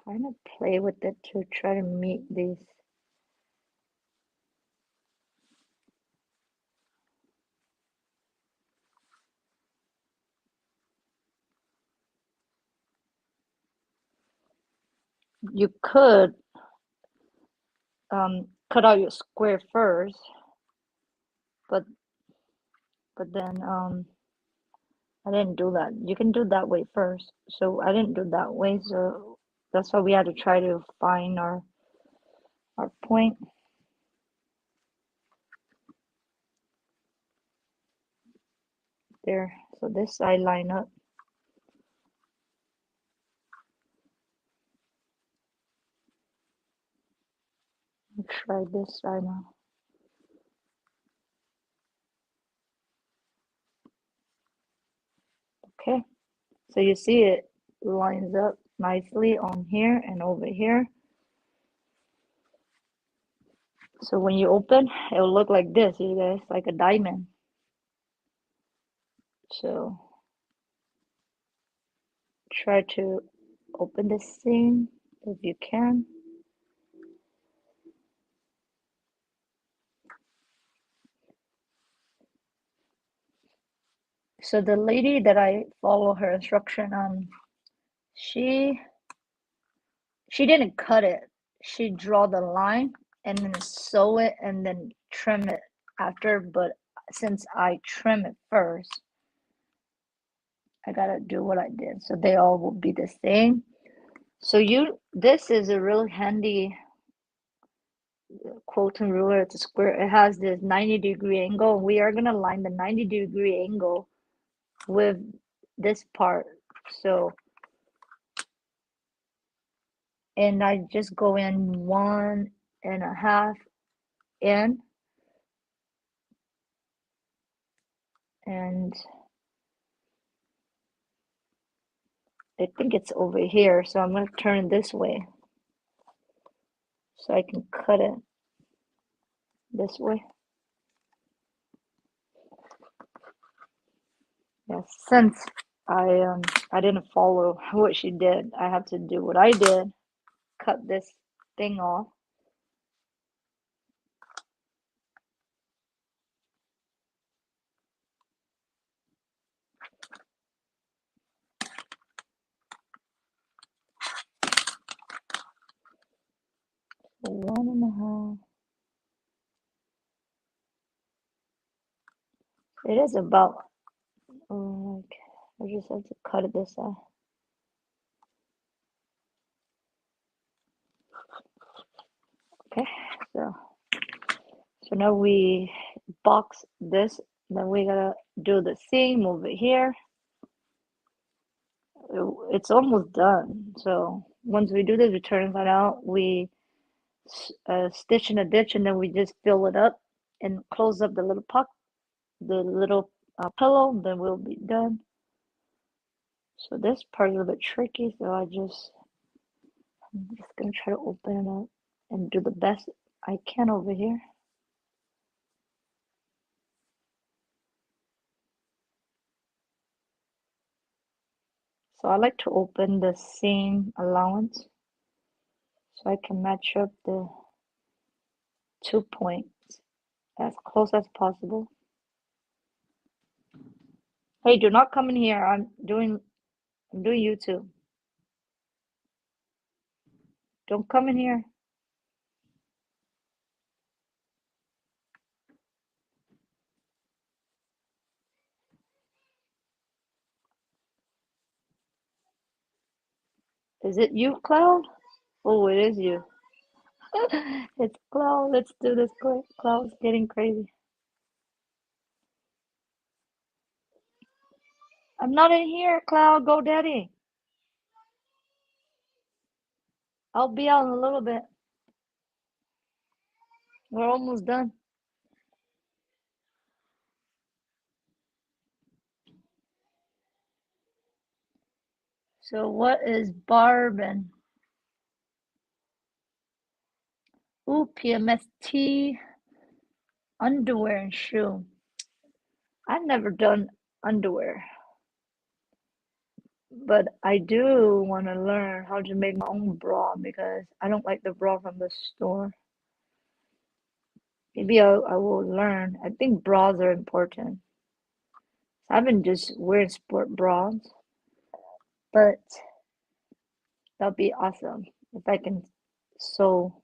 trying to play with it to try to meet these. You could cut out your square first, but then I didn't do that. You can do that way first. So I didn't do that way, so that's why we had to try to find our point there. So this side line up. Try this side now. Okay. So you see it lines up nicely on here and over here. So when you open, it'll look like this, you guys, like a diamond. So try to open this thing if you can. So the lady that I follow her instruction on, she didn't cut it. She draw the line and then sew it and then trim it after. But since I trim it first, I gotta do what I did. So they all will be the same. So this is a really handy quilting ruler. It's a square. It has this 90-degree angle. We are gonna line the 90-degree angle with this part. So, and I just go in 1.5 in, and I think it's over here. So I'm gonna turn this way so I can cut it this way. Yes, since I didn't follow what she did, I have to do what I did. Cut this thing off. So 1.5. It is about, oh, like, I just have to cut it this side. Okay, so now we box this, then we gotta do the same over here. It's almost done. So once we do this, we turn inside out, we stitch in a ditch, and then we just fill it up and close up the little pocket, the little pillow, then we'll be done. So this part is a little bit tricky, so I'm just gonna try to open it up and do the best I can over here. So I like to open the same allowance so I can match up the 2 points as close as possible. Hey, do not come in here. I'm doing YouTube. Don't come in here. Is it you, Cloud? Oh, it is you. It's Cloud. Let's do this quick. Cloud's getting crazy. I'm not in here, Cloud. Go, Daddy. I'll be out in a little bit. We're almost done. So what is Barbin? Ooh, PMST, underwear and shoe. I've never done underwear. But I do want to learn how to make my own bra because I don't like the bra from the store. Maybe I will learn. I think bras are important. I've been just wearing sport bras, but that'll be awesome if I can sew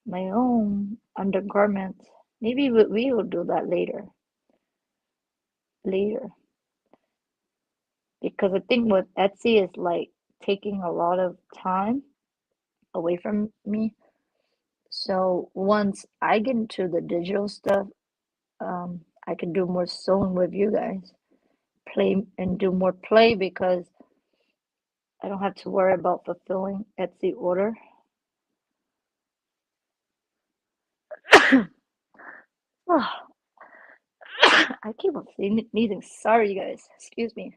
my own undergarments. Maybe we will do that later. Because the thing with Etsy is like taking a lot of time away from me. So once I get into the digital stuff, I can do more sewing with you guys, play and do more play because I don't have to worry about fulfilling Etsy order. Oh, I keep on sneezing. Sorry, you guys. Excuse me.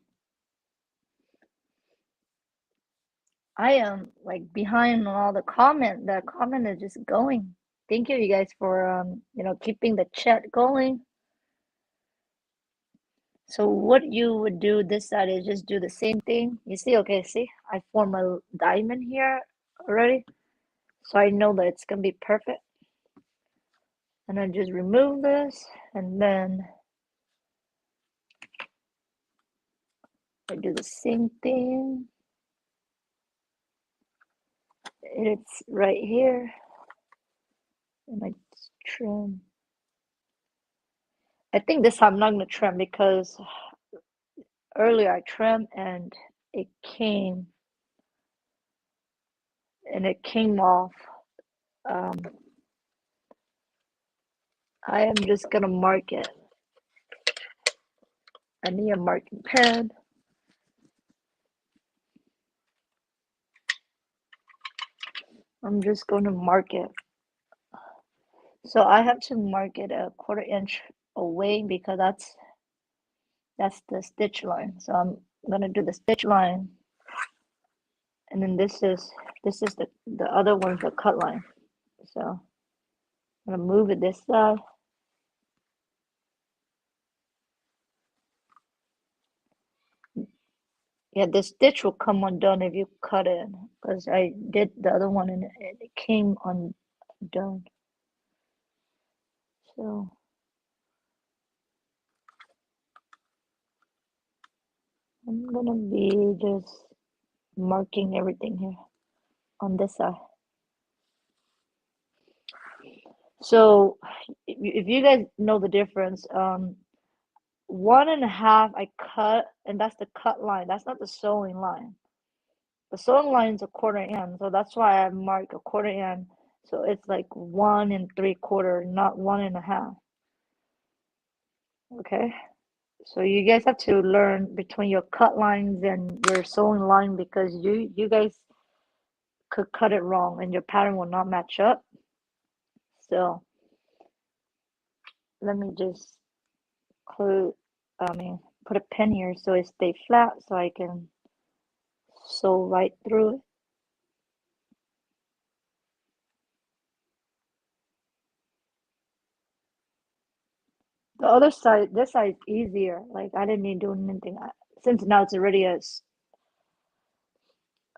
I am like behind on all the comment. The comment is just going. Thank you, you guys, for keeping the chat going. So what you would do this side is just do the same thing. You see, okay, see, I form a diamond here already. So I know that it's gonna be perfect. And I just remove this and then I do the same thing. It's right here. And I trim. I think this time I'm not gonna trim because earlier I trimmed and it came off. Um, I am just gonna mark it. I need a marking pen. I'm just going to mark it. So I have to mark it a 1/4 inch away because that's the stitch line. So I'm gonna do the stitch line, and then this is the other one's the cut line. So I'm gonna move it this side. Yeah, the stitch will come undone if you cut it because I did the other one and it came undone. So I'm gonna be just marking everything here on this side. So if you guys know the difference, 1.5 I cut, and that's the cut line. That's not the sewing line. The sewing line is a 1/4 inch, so that's why I mark a 1/4 inch. So it's like 1 3/4, not 1.5. Okay. So you guys have to learn between your cut lines and your sewing line because you guys could cut it wrong and your pattern will not match up. So let me just put a pen here so it stay flat so I can sew right through it. The other side, this side is easier. Like I didn't need to do anything. Since now it's already a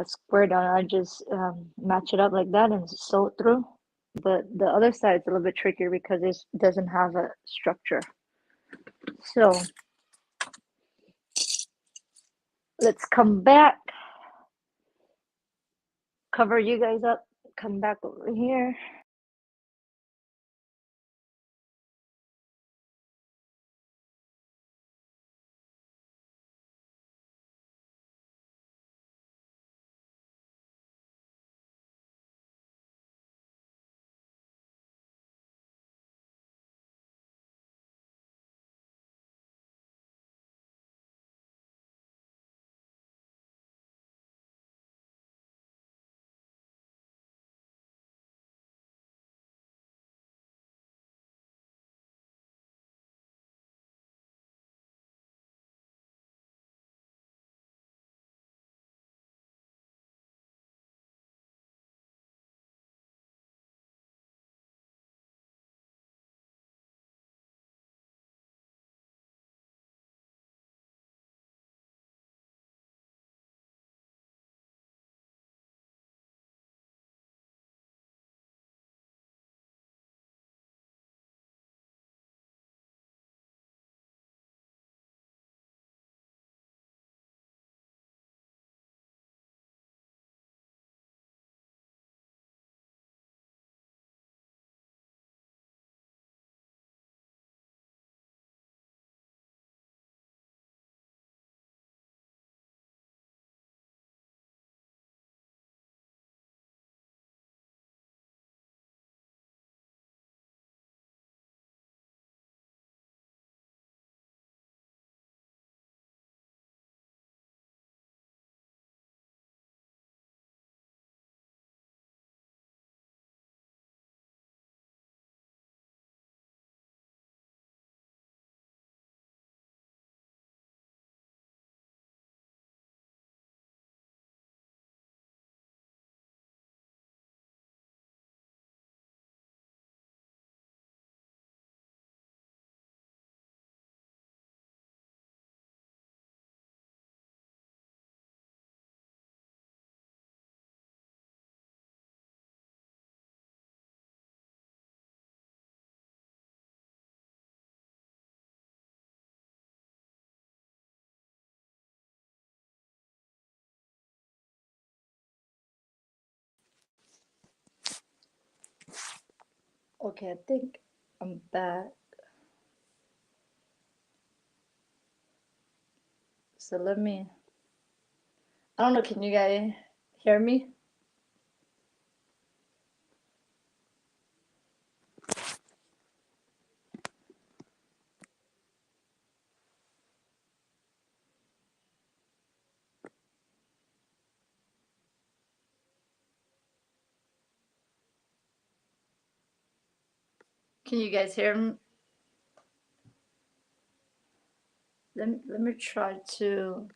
square down, I just match it up like that and sew it through. But the other side is a little bit trickier because it doesn't have a structure. So let's come back, cover you guys up, come back over here. Okay, I think I'm back. So let me, I don't know, can you guys hear me? Can you guys hear me? Let me try to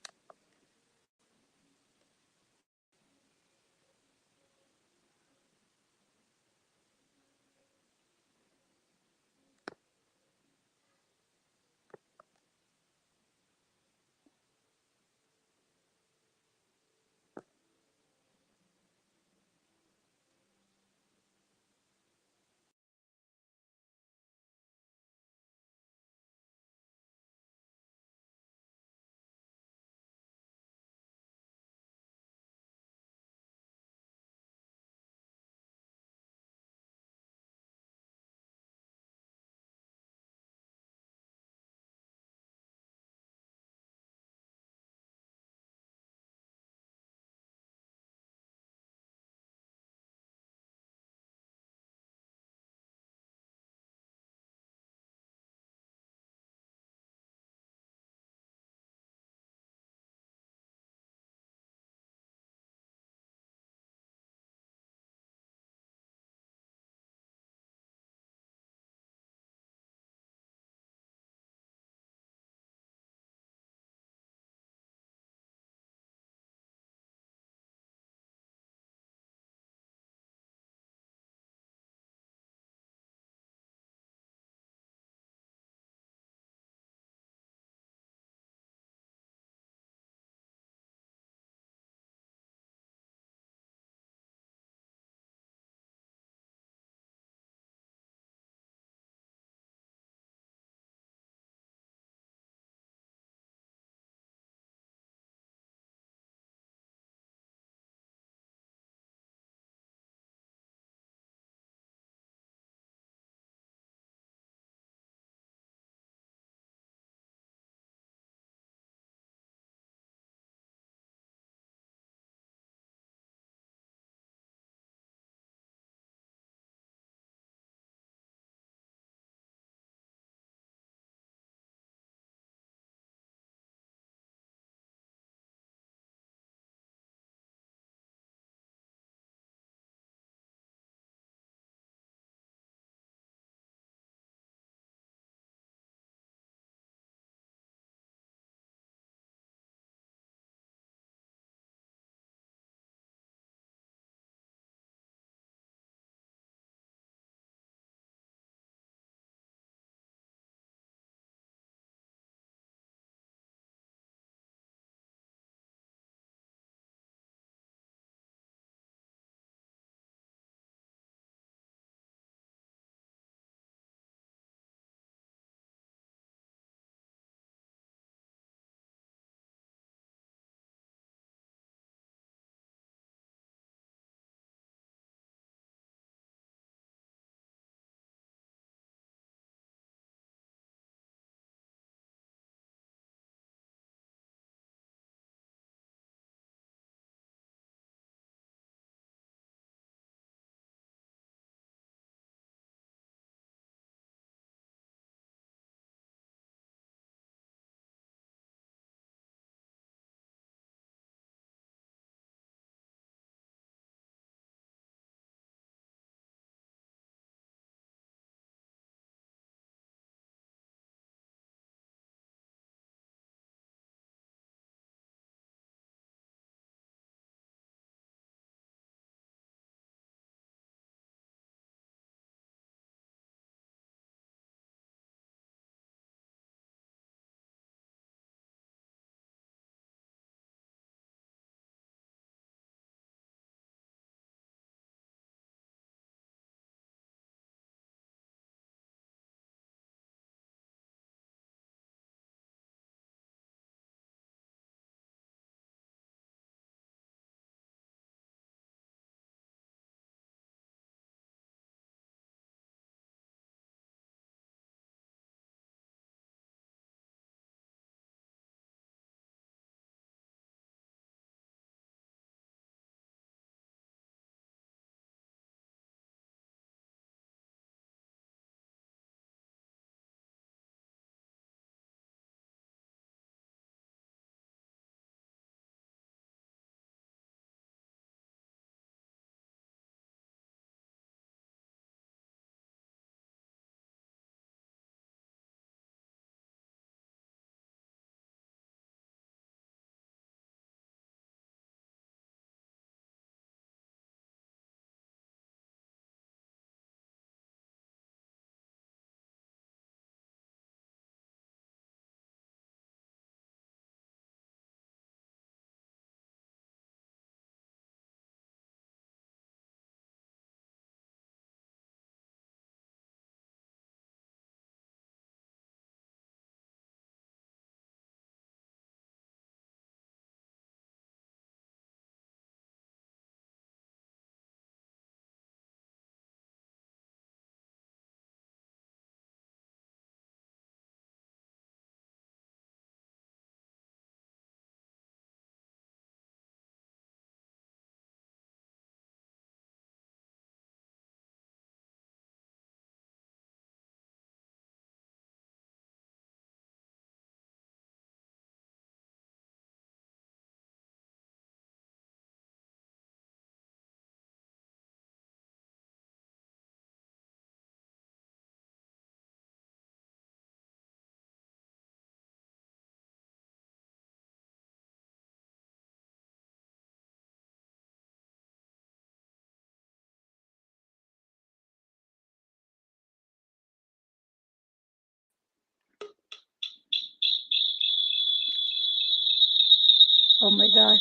Oh my gosh.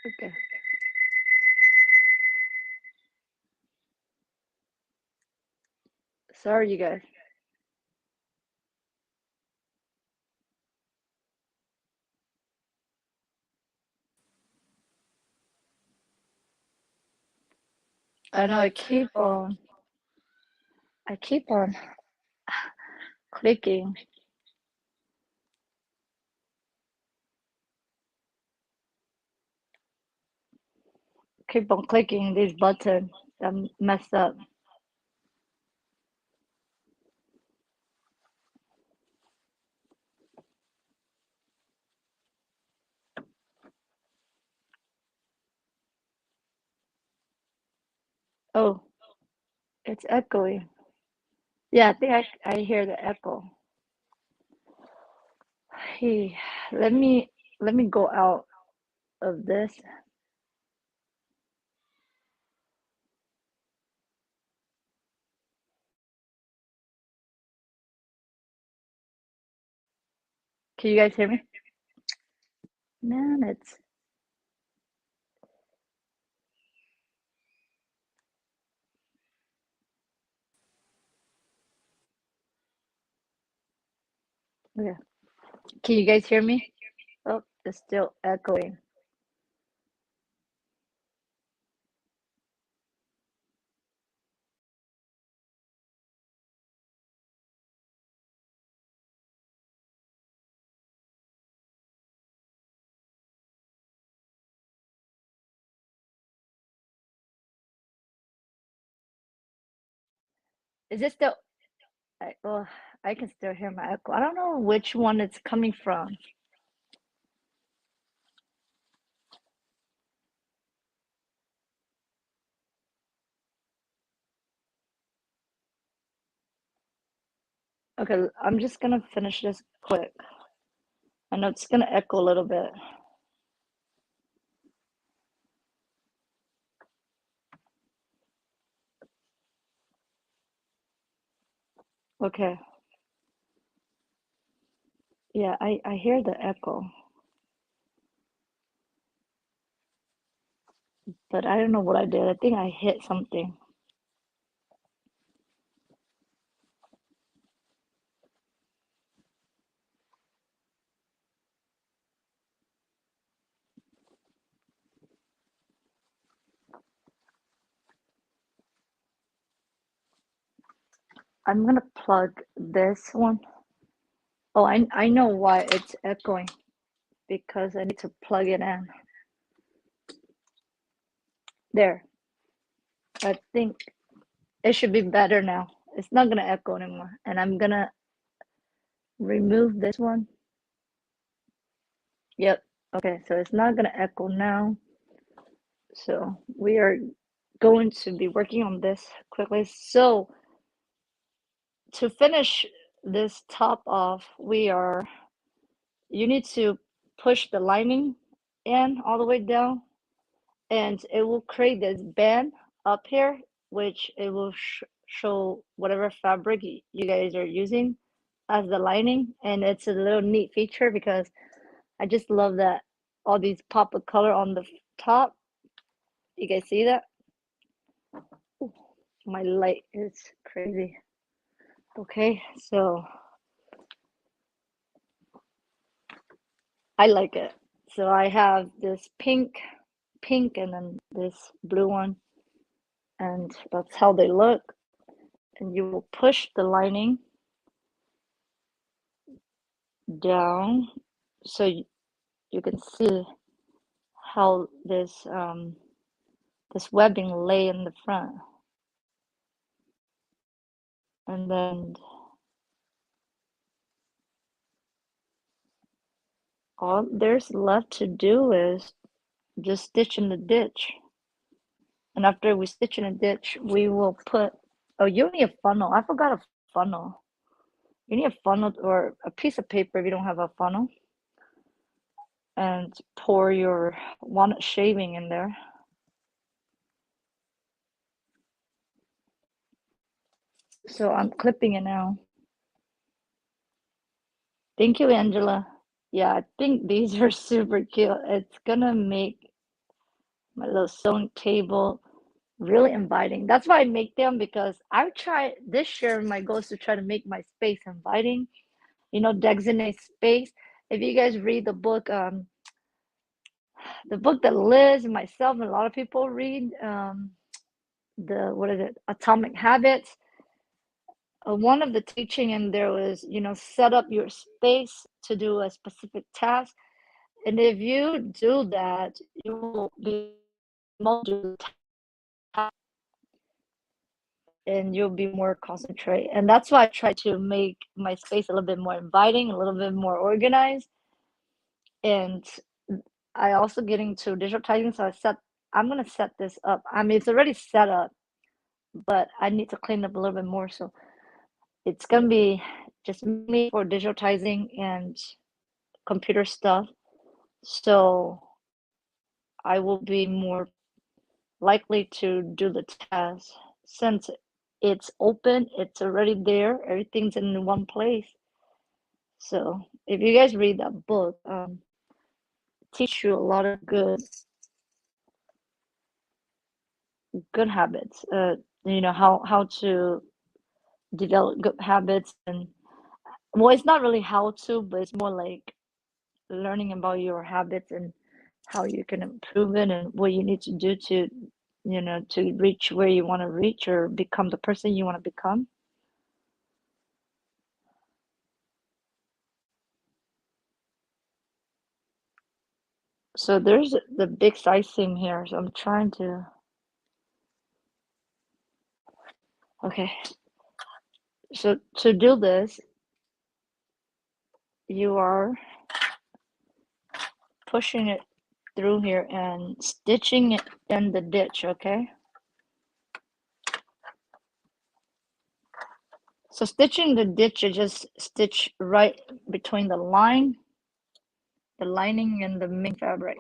Okay. Sorry, you guys. I know I keep on clicking, keep on clicking these buttons. I'm messed up. Oh, it's echoing. Yeah, I think I hear the echo. Hey, let me let me go out of this. Can you guys hear me? Man, it's okay. Can you guys hear me? Oh, it's still echoing. Is it still? Well, I can still hear my echo. I don't know which one it's coming from. Okay, I'm just gonna finish this quick. I know it's gonna echo a little bit. Okay. Yeah, I hear the echo, but I don't know what I did. I think I hit something. I'm gonna plug this one. Oh, I know why it's echoing because I need to plug it in. There. I think it should be better now. It's not gonna echo anymore. And I'm gonna remove this one. Yep. Okay, so it's not gonna echo now. So we are going to be working on this quickly. So to finish this top off, you need to push the lining in all the way down, and it will create this band up here, which it will show whatever fabric you guys are using as the lining. And it's a little neat feature because I just love that all these pop of color on the top. You guys see that? Ooh, my light is crazy. Okay, so I like it. So I have this pink, and then this blue one, and that's how they look. And you will push the lining down so you can see how this webbing lay in the front. And then all there's left to do is just stitch in the ditch. And after we stitch in a ditch, we will put, oh, you need a funnel. I forgot a funnel. You need a funnel or a piece of paper if you don't have a funnel. And pour your walnut shaving in there. So I'm clipping it now. Thank you, Angela. Yeah, I think these are super cute. It's gonna make my little sewing table really inviting. That's why I make them, because I try this year. My goal is to try to make my space inviting. Designate space. If you guys read the book that Liz and myself and a lot of people read, the what is it, Atomic Habits. One of the teaching in there was, set up your space to do a specific task, and if you do that, you will be able to do the task, and you'll be more concentrated. And that's why I try to make my space a little bit more inviting, a little bit more organized. And I also get into digitizing, so I'm gonna set this up. I mean, it's already set up, but I need to clean up a little bit more. So it's gonna be just me for digitizing and computer stuff. So I will be more likely to do the test since it's open, it's already there, everything's in one place. So if you guys read that book, teach you a lot of good habits. How to develop good habits. And well, it's not really how to, but it's more like learning about your habits and how you can improve it and what you need to do to reach where you want to reach or become the person you want to become. So there's the big size seam here, so I'm trying to. Okay, so to do this, you are pushing it through here and stitching it in the ditch, okay? So stitching the ditch, you just stitch right between the lining and the main fabric.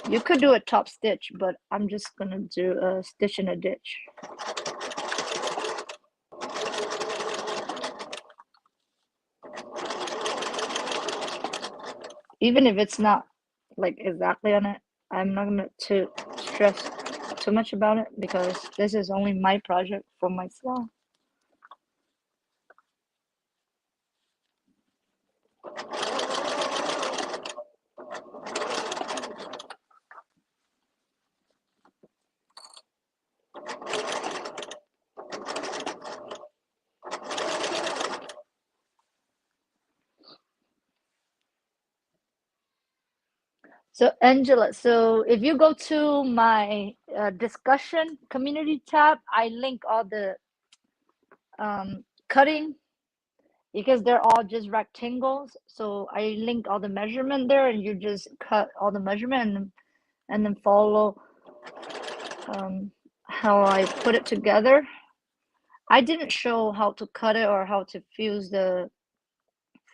You could do a top stitch, but I'm just gonna do a stitch in a ditch. Even if it's not like exactly on it, I'm not gonna to stress too much about it because this is only my project for myself. So Angela, so if you go to my discussion community tab, I link all the cutting because they're all just rectangles. So I link all the measurement there, and you just cut all the measurement and then follow how I put it together. I didn't show how to cut it or how to fuse the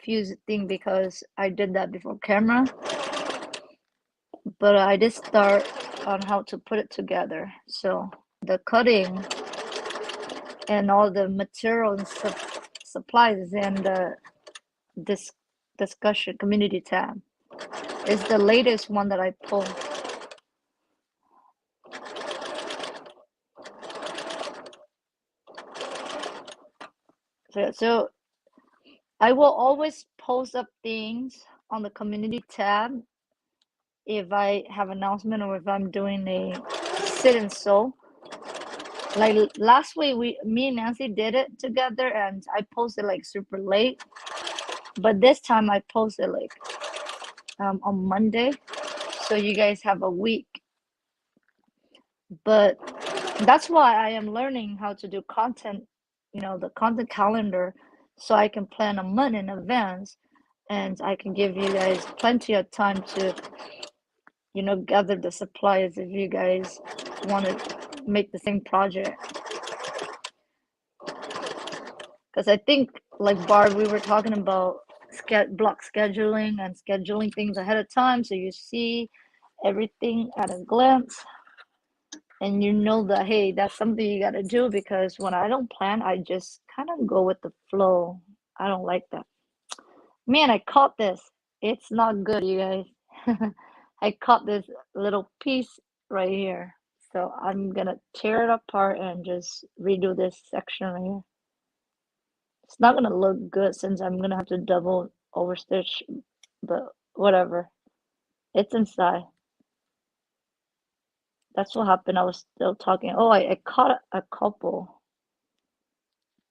thing because I did that before camera, but I did start on how to put it together. So the cutting and all the material and supplies in the this discussion community tab is the latest one that I pulled. So I will always post up things on the community tab if I have announcement or if I'm doing a sit and sew. Like last week, me and Nancy did it together, and I posted like super late. But this time I posted like on Monday, so you guys have a week. But that's why I am learning how to do content, the content calendar, so I can plan a month in advance, and I can give you guys plenty of time to, gather the supplies if you guys want to make the same project. Because I think, like Barb, we were talking about block scheduling and scheduling things ahead of time so you see everything at a glance. And you know that, hey, that's something you gotta do because when I don't plan, I just kind of go with the flow. I don't like that. Man, I caught this. It's not good, you guys. I caught this little piece right here. So I'm gonna tear it apart and just redo this section right here. It's not gonna look good since I'm gonna have to double overstitch, but whatever. It's inside. That's what happened. I was still talking. Oh, I caught a couple.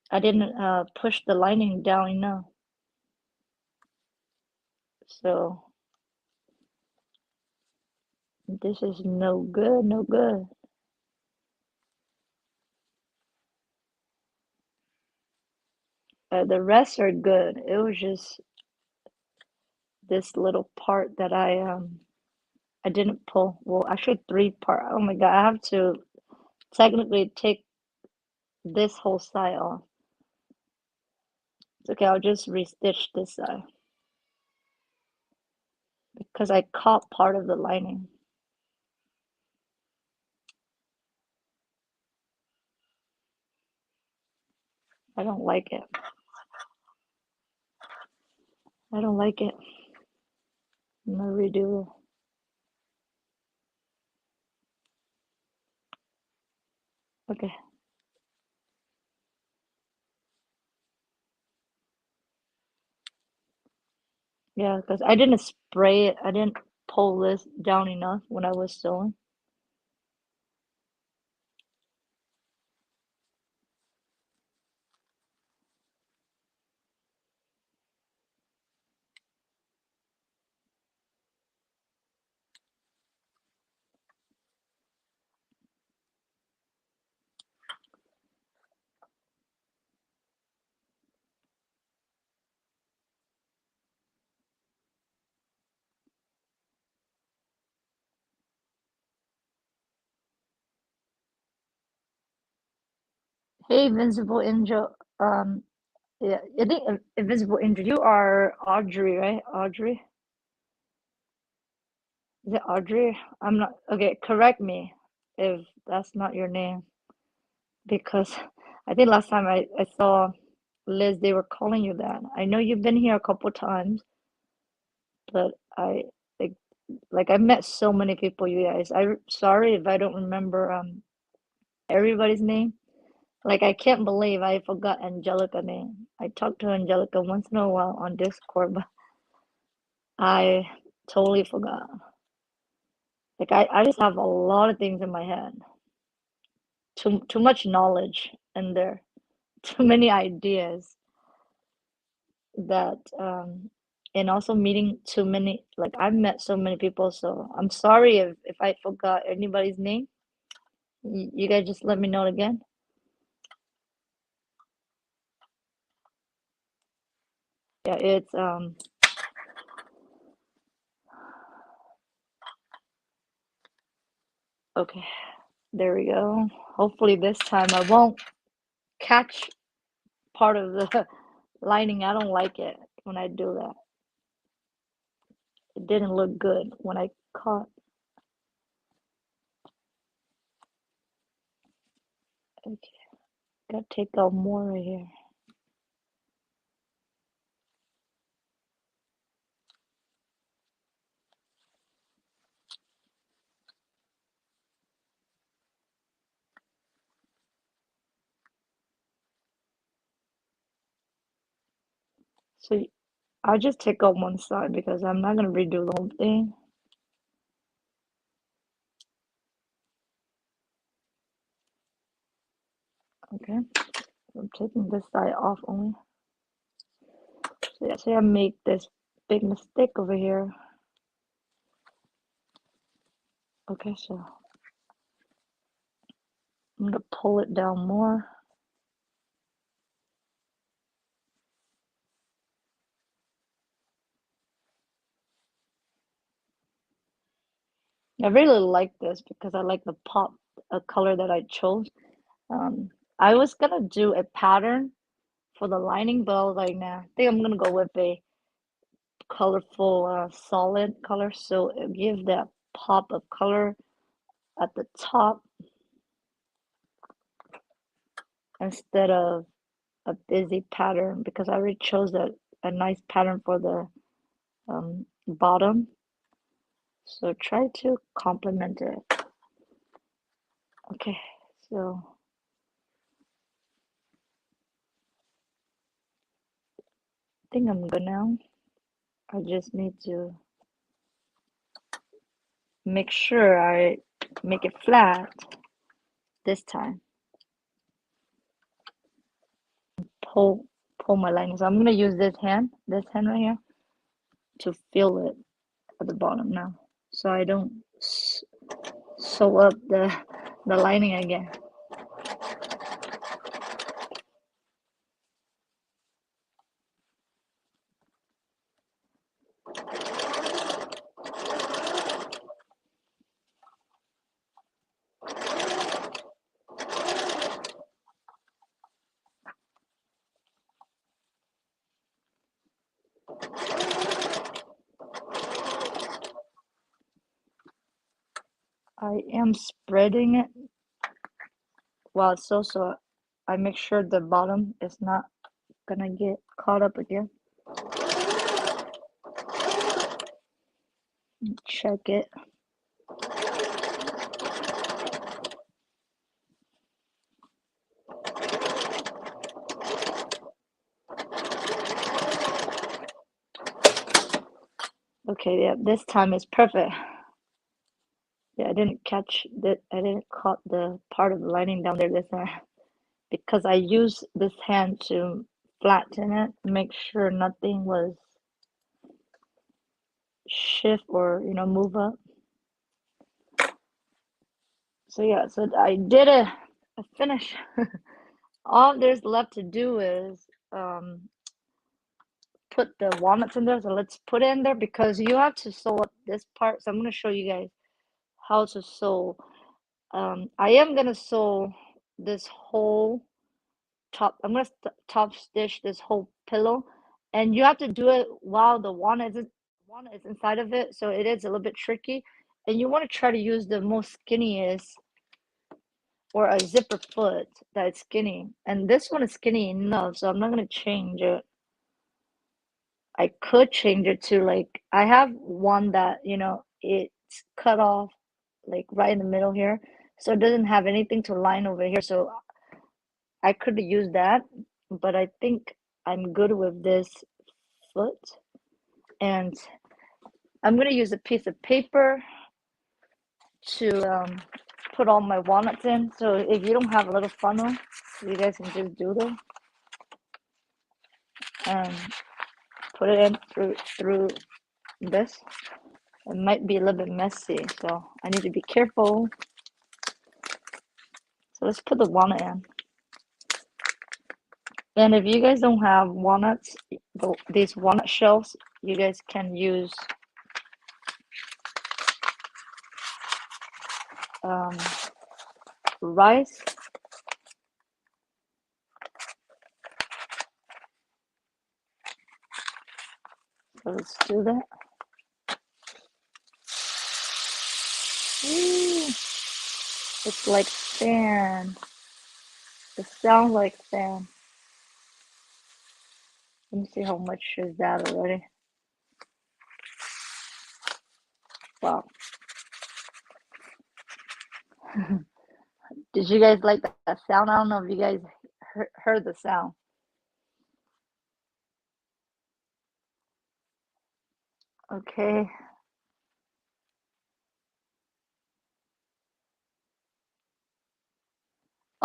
I didn't push the lining down enough. So this is no good, no good. The rest are good. It was just this little part that I didn't pull. Well, actually three part. Oh my God, I have to technically take this whole side off. It's okay, I'll just restitch this side because I caught part of the lining. I don't like it. I don't like it. I'm gonna redo it. Okay. Yeah, because I didn't spray it. I didn't pull this down enough when I was sewing. Hey, Invincible Angel. Yeah, I think Invisible Angel. You are Audrey, right? Audrey? Is it Audrey? I'm not. Okay, correct me if that's not your name because I think last time I saw Liz, they were calling you that. I know you've been here a couple times, but I like I've met so many people, you guys. I'm sorry if I don't remember everybody's name. Like I can't believe I forgot Angelica name. I talk to Angelica once in a while on Discord, but I totally forgot. Like I just have a lot of things in my head. Too much knowledge in there. Too many ideas that and also meeting too many like I've met so many people, so I'm sorry if I forgot anybody's name. You guys just let me know again. Yeah, it's okay. There we go. Hopefully this time I won't catch part of the lining. I don't like it when I do that. It didn't look good when I caught. Okay, gotta take out more right here. So I'll just take out one side because I'm not gonna redo the whole thing. Okay, I'm taking this side off only. So yeah, say I make this big mistake over here. Okay, so I'm gonna pull it down more. I really like this because I like the pop color that I chose. I was gonna do a pattern for the lining, but I was like, nah, I think I'm gonna go with a colorful, solid color. So it gives that pop of color at the top. instead of a busy pattern because I already chose a nice pattern for the bottom. So try to complement it. Okay, so I think I'm good now. I just need to make sure I make it flat this time. Pull my lining. So I'm gonna use this hand right here, to fill it at the bottom now, so I don't sew up the lining again. I am spreading it while it's so I make sure the bottom is not gonna get caught up again. Check it. Okay, yeah, this time is perfect. Yeah, I didn't catch that. I didn't caught the part of the lining down there this time because I used this hand to flatten it, make sure nothing was shift or move up. So yeah, so I did it. I finished. All there's left to do is put the walnuts in there. So let's put it in there because you have to sew up this part. So I'm gonna show you guys how to sew. I am gonna sew this whole top. I'm gonna top stitch this whole pillow, and you have to do it while the walnut is inside of it. So it is a little bit tricky, and you want to try to use the most skinniest or a zipper foot that's skinny. And this one is skinny enough, so I'm not gonna change it. I could change it to like I have one that it's cut off like right in the middle here, so it doesn't have anything to line over here. So I could use that, but I think I'm good with this foot. And I'm gonna use a piece of paper to put all my walnuts in. So if you don't have a little funnel, you guys can just do this and put it in through this. It might be a little bit messy, so I need to be careful. So let's put the walnut in. And if you guys don't have walnuts, these walnut shells, you guys can use rice. So let's do that. Ooh, it's like sand. It sounds like sand. Let me see how much is that already. Wow. Did you guys like that sound? I don't know if you guys heard the sound. Okay.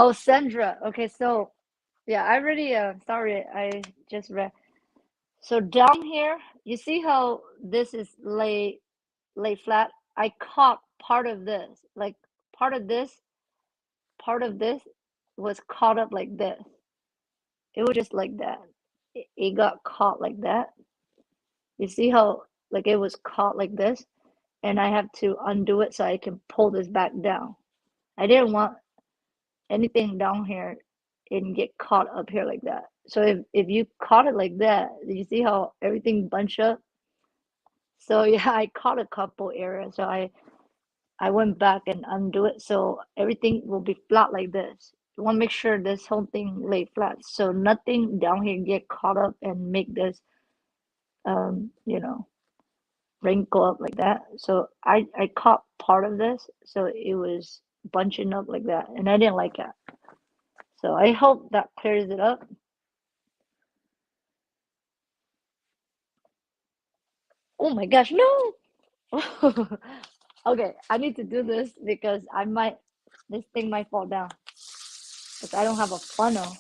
Oh, Sandra. Okay, so yeah, I already sorry, I just read. So down here, you see how this is lay flat? I caught part of this. Like part of this, part of this was caught up like this. It was just like that. It got caught like that. You see how like it was caught like this, and I have to undo it so I can pull this back down. I didn't want anything down here and get caught up here like that. So if you caught it like that, you see how everything bunched up? So yeah, I caught a couple areas. So I went back and undo it so everything will be flat like this. You want to make sure this whole thing lay flat, so nothing down here get caught up and make this, you know, wrinkle up like that. So I caught part of this, so it was bunching up like that, and I didn't like that. So I hope that clears it up. Oh my gosh, no! Okay, I need to do this because this thing might fall down because I don't have a funnel.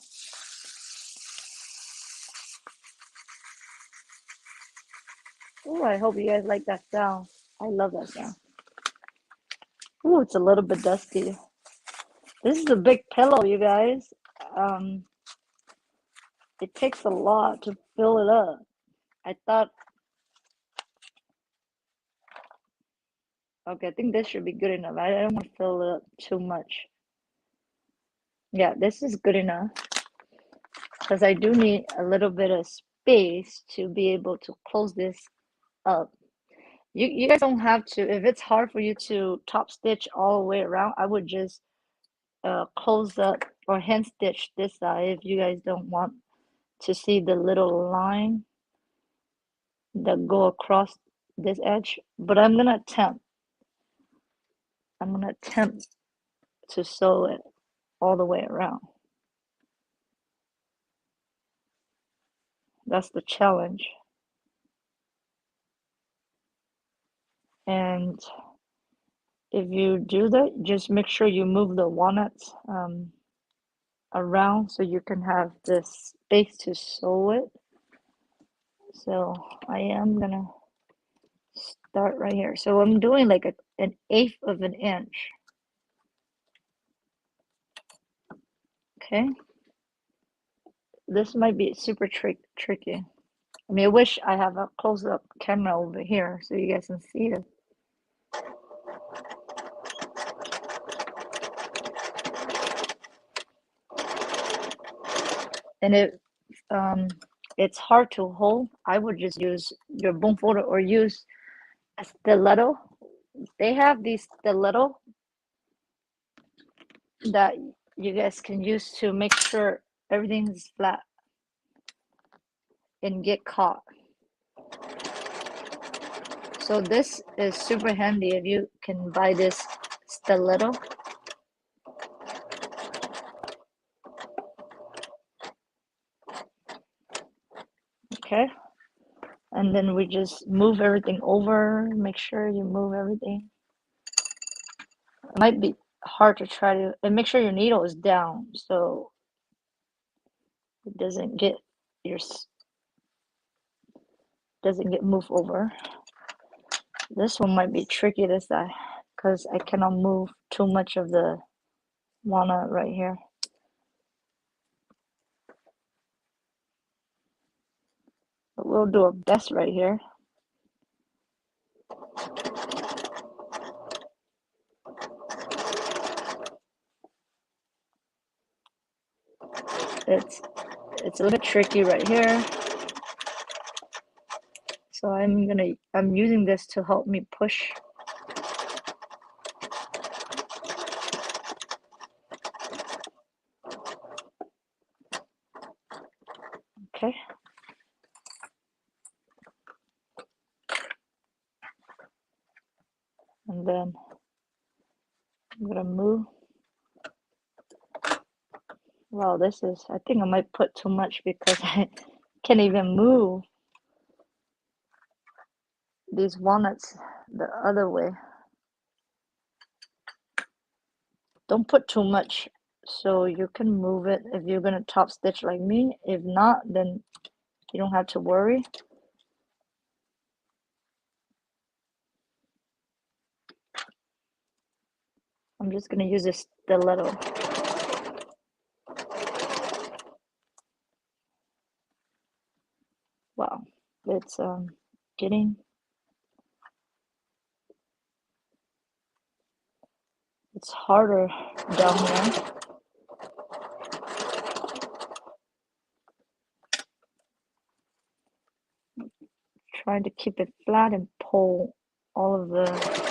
Oh, I hope you guys like that sound. I love that sound. Oh, it's a little bit dusty. This is a big pillow, you guys. Um, it takes a lot to fill it up. I thought, okay, I think this should be good enough. I don't want to fill it up too much. Yeah, this is good enough because I do need a little bit of space to be able to close this up. You guys don't have to, if it's hard for you to top stitch all the way around, I would just close up or hand stitch this side if you guys don't want to see the little line that go across this edge. But I'm gonna attempt to sew it all the way around. That's the challenge. And if you do that, just make sure you move the walnuts around so you can have the space to sew it. So I am gonna start right here. So I'm doing like an eighth of an inch. Okay. This might be super tricky. I mean, I wish I have a close-up camera over here so you guys can see it. And it's hard to hold. I would just use your boom folder or use a stiletto. They have these stiletto that you guys can use to make sure everything's flat and get caught. So this is super handy if you can buy this stiletto. Okay. And then we just move everything over, make sure you move everything. It might be hard to try to, and make sure your needle is down so it doesn't get moved over. This one might be tricky this side because I cannot move too much of the walnut right here. But we'll do our best right here. It's a little bit tricky right here. So I'm using this to help me push. Okay. And then I'm gonna move. Wow, I think I might put too much because I can't even move these walnuts the other way. Don't put too much so you can move it if you're gonna top stitch like me. If not, then you don't have to worry. I'm just gonna use a stiletto. Wow, it's getting, it's harder down here. Trying to keep it flat and pull all of the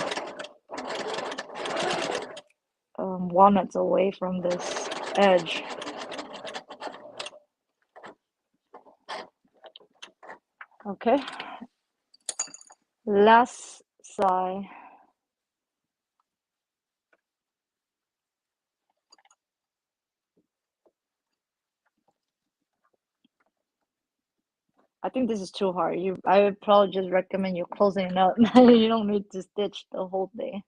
walnuts away from this edge. Okay, last side. I think this is too hard. I would probably just recommend you closing it up. You don't need to stitch the whole thing.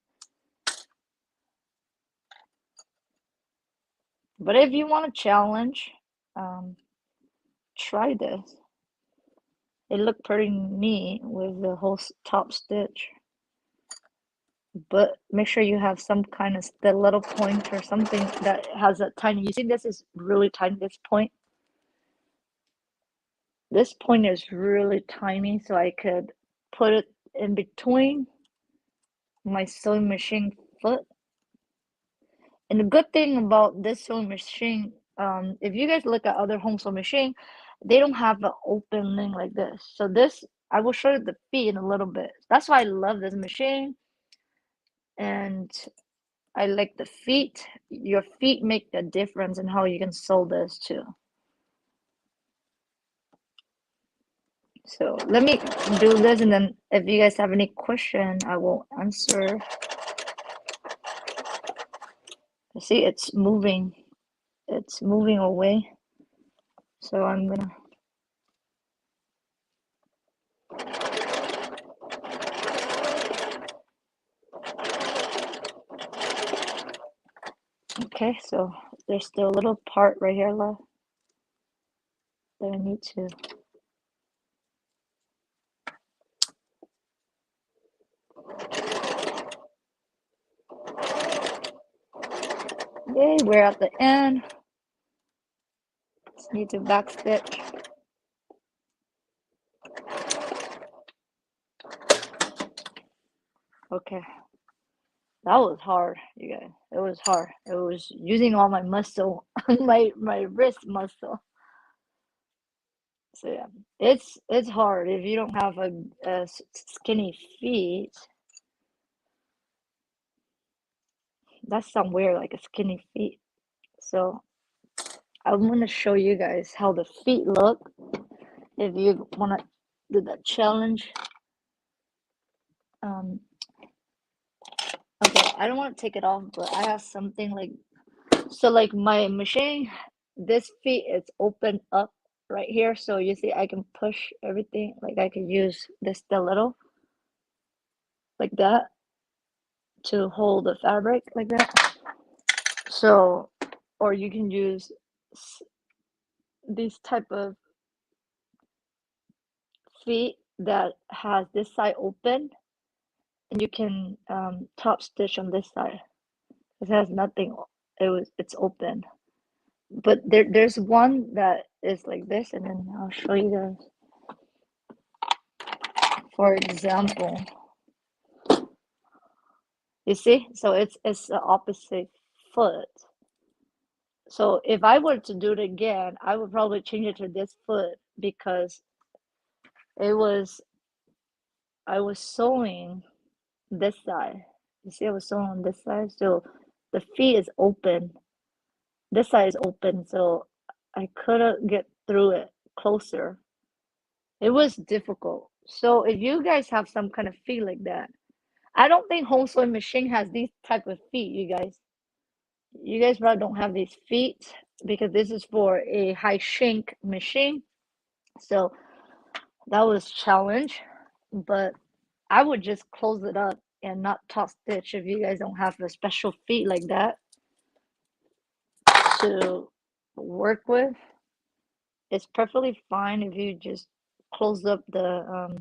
But if you want a challenge, try this. It looked pretty neat with the whole top stitch. But make sure you have some kind of stiletto point or something that has a tiny. You see, this is really tiny. This point. This point is really tiny, so I could put it in between my sewing machine foot. And the good thing about this sewing machine, if you guys look at other home sewing machine, they don't have an opening like this. So this, I will show you the feet in a little bit. That's why I love this machine. And I like the feet. Your feet make the difference in how you can sew this too. So let me do this, and then if you guys have any question, I will answer. See, it's moving. It's moving away. So I'm gonna. Okay, so there's still a little part right here left that I need to. Yay, we're at the end. Just need to back stitch. Okay, that was hard, you guys. It was hard. It was using all my muscle, my wrist muscle. So yeah, it's hard if you don't have a skinny feet. That's somewhere like a skinny feet. So I'm gonna show you guys how the feet look if you wanna do that challenge. Okay, I don't want to take it off, but I have something like so like my machine, this feet is open up right here, so you see I can push everything, like I can use this stiletto like that to hold the fabric like that. So, or you can use these type of feet that has this side open, and you can top stitch on this side. It has nothing. It's open. But there's one that is like this, and then I'll show you guys. For example, you see, so it's the opposite foot. So if I were to do it again, I would probably change it to this foot because it was I was sewing this side. You see, I was sewing on this side, so the feet is open. This side is open, so I couldn't get through it closer. It was difficult. So if you guys have some kind of feet like that, I don't think home sewing machine has these type of feet, you guys. You guys probably don't have these feet because this is for a high shrink machine. So that was challenge, but I would just close it up and not top stitch if you guys don't have the special feet like that to work with. It's perfectly fine if you just close up the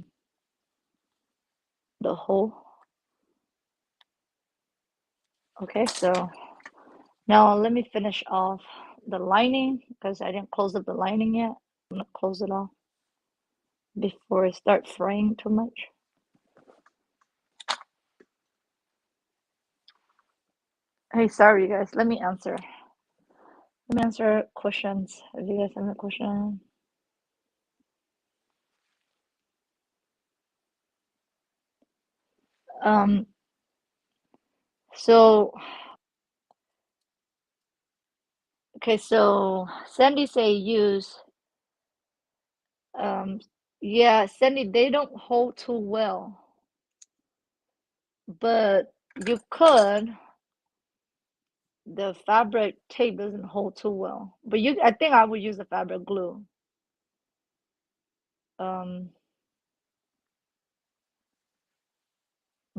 hole. Okay, so now let me finish off the lining because I didn't close up the lining yet. I'm gonna close it off before I start fraying too much. Hey, sorry you guys. Let me answer. Let me answer questions. If you guys have a question. Um, so Okay, so Sandy say use, yeah, Sandy, they don't hold too well, but you could, the fabric tape doesn't hold too well, but I think I would use the fabric glue. Um,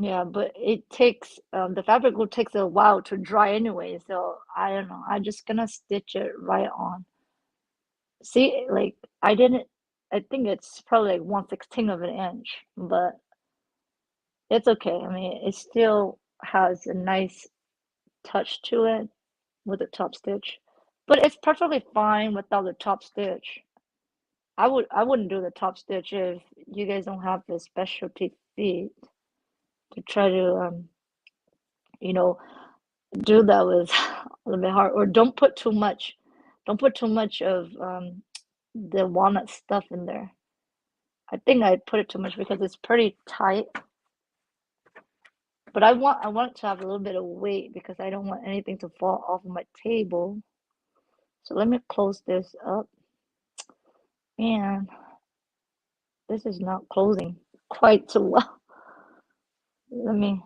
yeah, but it takes, the fabric glue takes a while to dry anyway, so I don't know, I'm just gonna stitch it right on. See, like, I think it's probably like 1/16 of an inch, but it's okay. I mean, it still has a nice touch to it with the top stitch, but it's perfectly fine without the top stitch. I wouldn't do the top stitch if you guys don't have the specialty feet to try to you know, do that with a little bit hard, or don't put too much of the walnut stuff in there. I think I put it too much because it's pretty tight. But I want it to have a little bit of weight because I don't want anything to fall off of my table. So let me close this up. And this is not closing quite so well. Let me,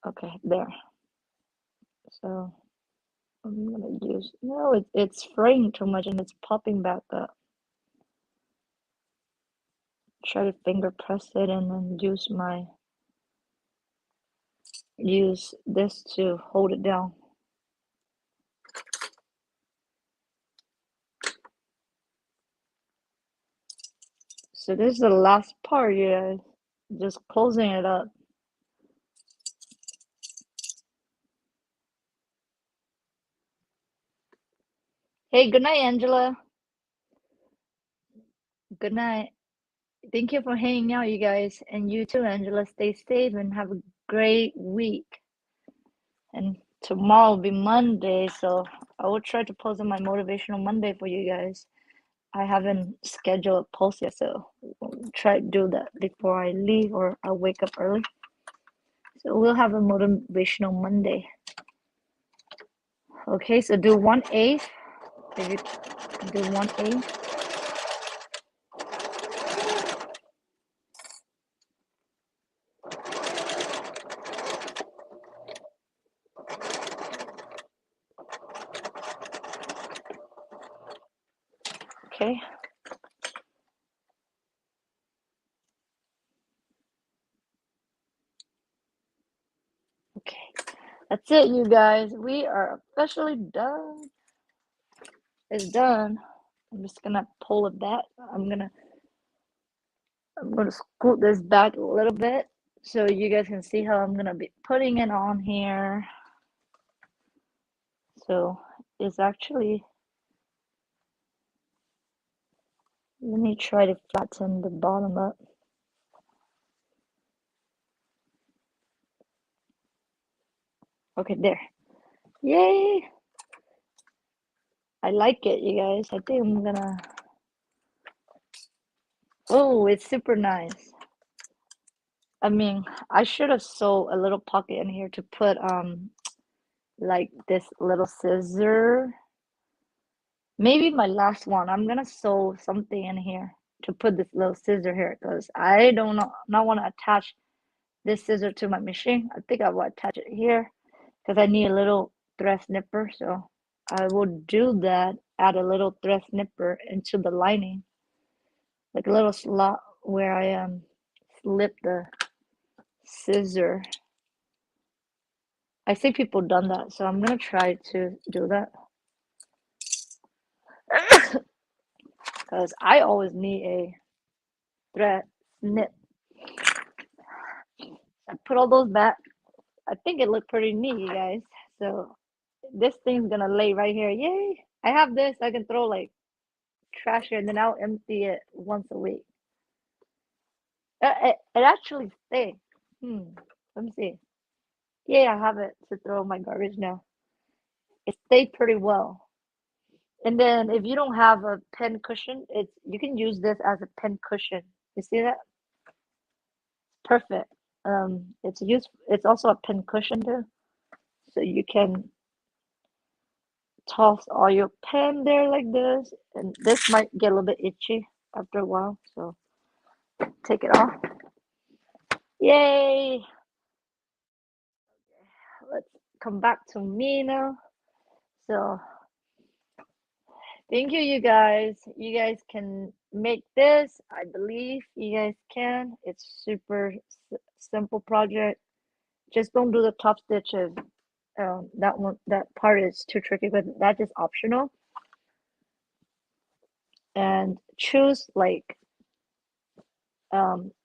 okay, there. So I'm gonna use, no, it's fraying too much and it's popping back up. Try to finger press it and then use this to hold it down. So this is the last part, you guys. Just closing it up. Hey, good night, Angela. Good night. Thank you for hanging out, you guys. And you too, Angela. Stay safe and have a great week. And tomorrow will be Monday, so I will try to post on my motivational Monday for you guys. I haven't scheduled a post yet, so I'll try to do that before I leave or I'll wake up early. So we'll have a motivational Monday. Okay, so do 1/8. If you do 1/8. Okay. Okay. That's it, you guys. We are officially done. It's done. I'm just gonna pull it back. I'm gonna scoot this back a little bit so you guys can see how I'm gonna be putting it on here. So it's actually, let me try to flatten the bottom up. Okay, there. Yay! I like it, you guys. I think I'm gonna, oh, it's super nice. I mean, I should have sewed a little pocket in here to put like this little scissor. Maybe my last one. I'm gonna sew something in here to put this little scissor here because I don't know, not want to attach this scissor to my machine. I think I will attach it here because I need a little thread snipper. So I will do that. Add a little thread snipper into the lining, like a little slot where I slip the scissor. I see people done that, so I'm gonna try to do that because I always need a thread snip. I put all those back. I think it looked pretty neat, you guys. So this thing's gonna lay right here. Yay! I have this. I can throw like trash here, and then I'll empty it once a week. It actually stayed. Let me see. Yeah, I have it to throw my garbage now. It stayed pretty well. And then if you don't have a pen cushion, you can use this as a pen cushion. You see that? Perfect. It's also a pen cushion too, so you can toss all your pen there like this, and this might get a little bit itchy after a while, so take it off. Yay! Let's come back to me now. So thank you, you guys. You guys can make this. I believe you guys can. It's super simple project. Just don't do the top stitches. That part is too tricky, but that is optional. And choose like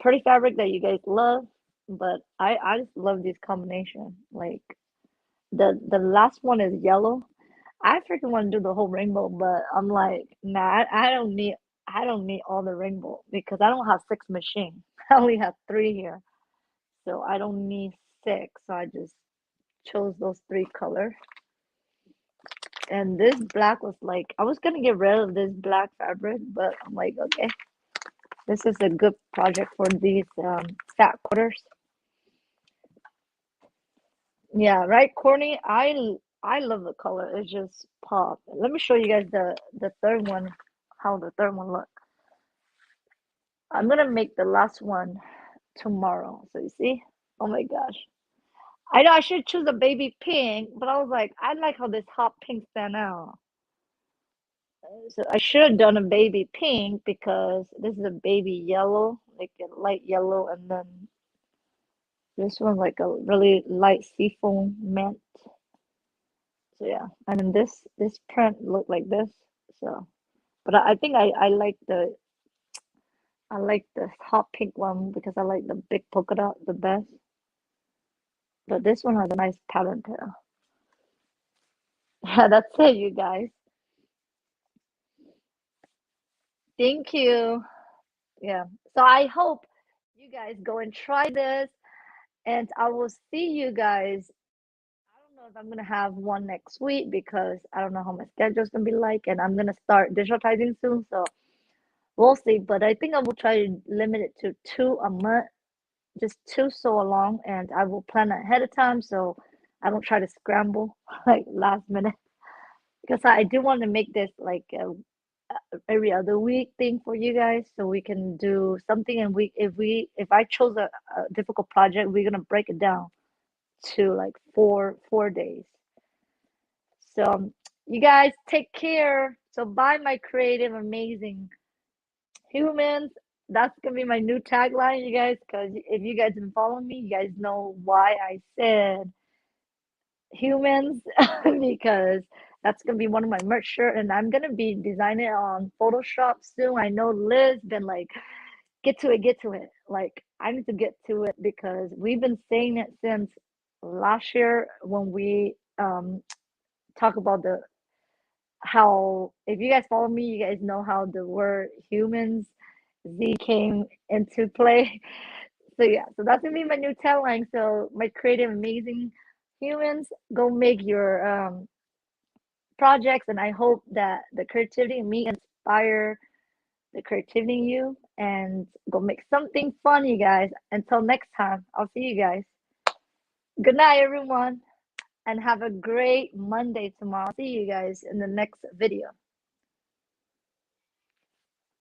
pretty fabric that you guys love. But I just love this combination. Like the last one is yellow. I freaking want to do the whole rainbow, but I'm like, nah, I don't need all the rainbow because I don't have 6 machines. I only have 3 here. So I don't need 6. So I just chose those 3 colors. And this black was like, I was gonna get rid of this black fabric, but I'm like, okay, this is a good project for these fat quarters. Yeah, right, Courtney. I love the color. It just pop. Let me show you guys the third one, how the third one look. I'm gonna make the last one tomorrow. So you see? Oh my gosh. I know I should choose a baby pink, but I was like, I like how this hot pink stand out. So I should have done a baby pink because this is a baby yellow, like a light yellow, and then this one like a really light seafoam mint. So yeah, and then this print looked like this. So, but I think I like the hot pink one because I like the big polka dot the best. But this one has a nice pattern too. Yeah, that's it, you guys. Thank you. Yeah. So I hope you guys go and try this, and I will see you guys. I don't know if I'm gonna have one next week because I don't know how my schedule's gonna be like, and I'm gonna start digitizing soon, so we'll see. But I think I will try to limit it to 2 a month, just 2 sew along, and I will plan ahead of time so I don't try to scramble like last minute because I do want to make this like every other week thing for you guys so we can do something, and if I chose a difficult project, we're gonna break it down to like four days. So you guys take care. So bye, my creative amazing humans. That's gonna be my new tagline, you guys, because if you guys been following me, you guys know why I said humans because that's gonna be one of my merch shirt, and I'm gonna be designing it on Photoshop soon. I know Liz been like, get to it. Like I need to get to it because we've been saying it since last year when we talk about the how if you guys follow me, you guys know how the word humans Z came into play. So yeah, so that's gonna be my new tagline. So my creative amazing humans, go make your projects, and I hope that the creativity in me inspire the creativity in you, and go make something fun, you guys. Until next time, I'll see you guys. Good night, everyone, and have a great Monday tomorrow. See you guys in the next video.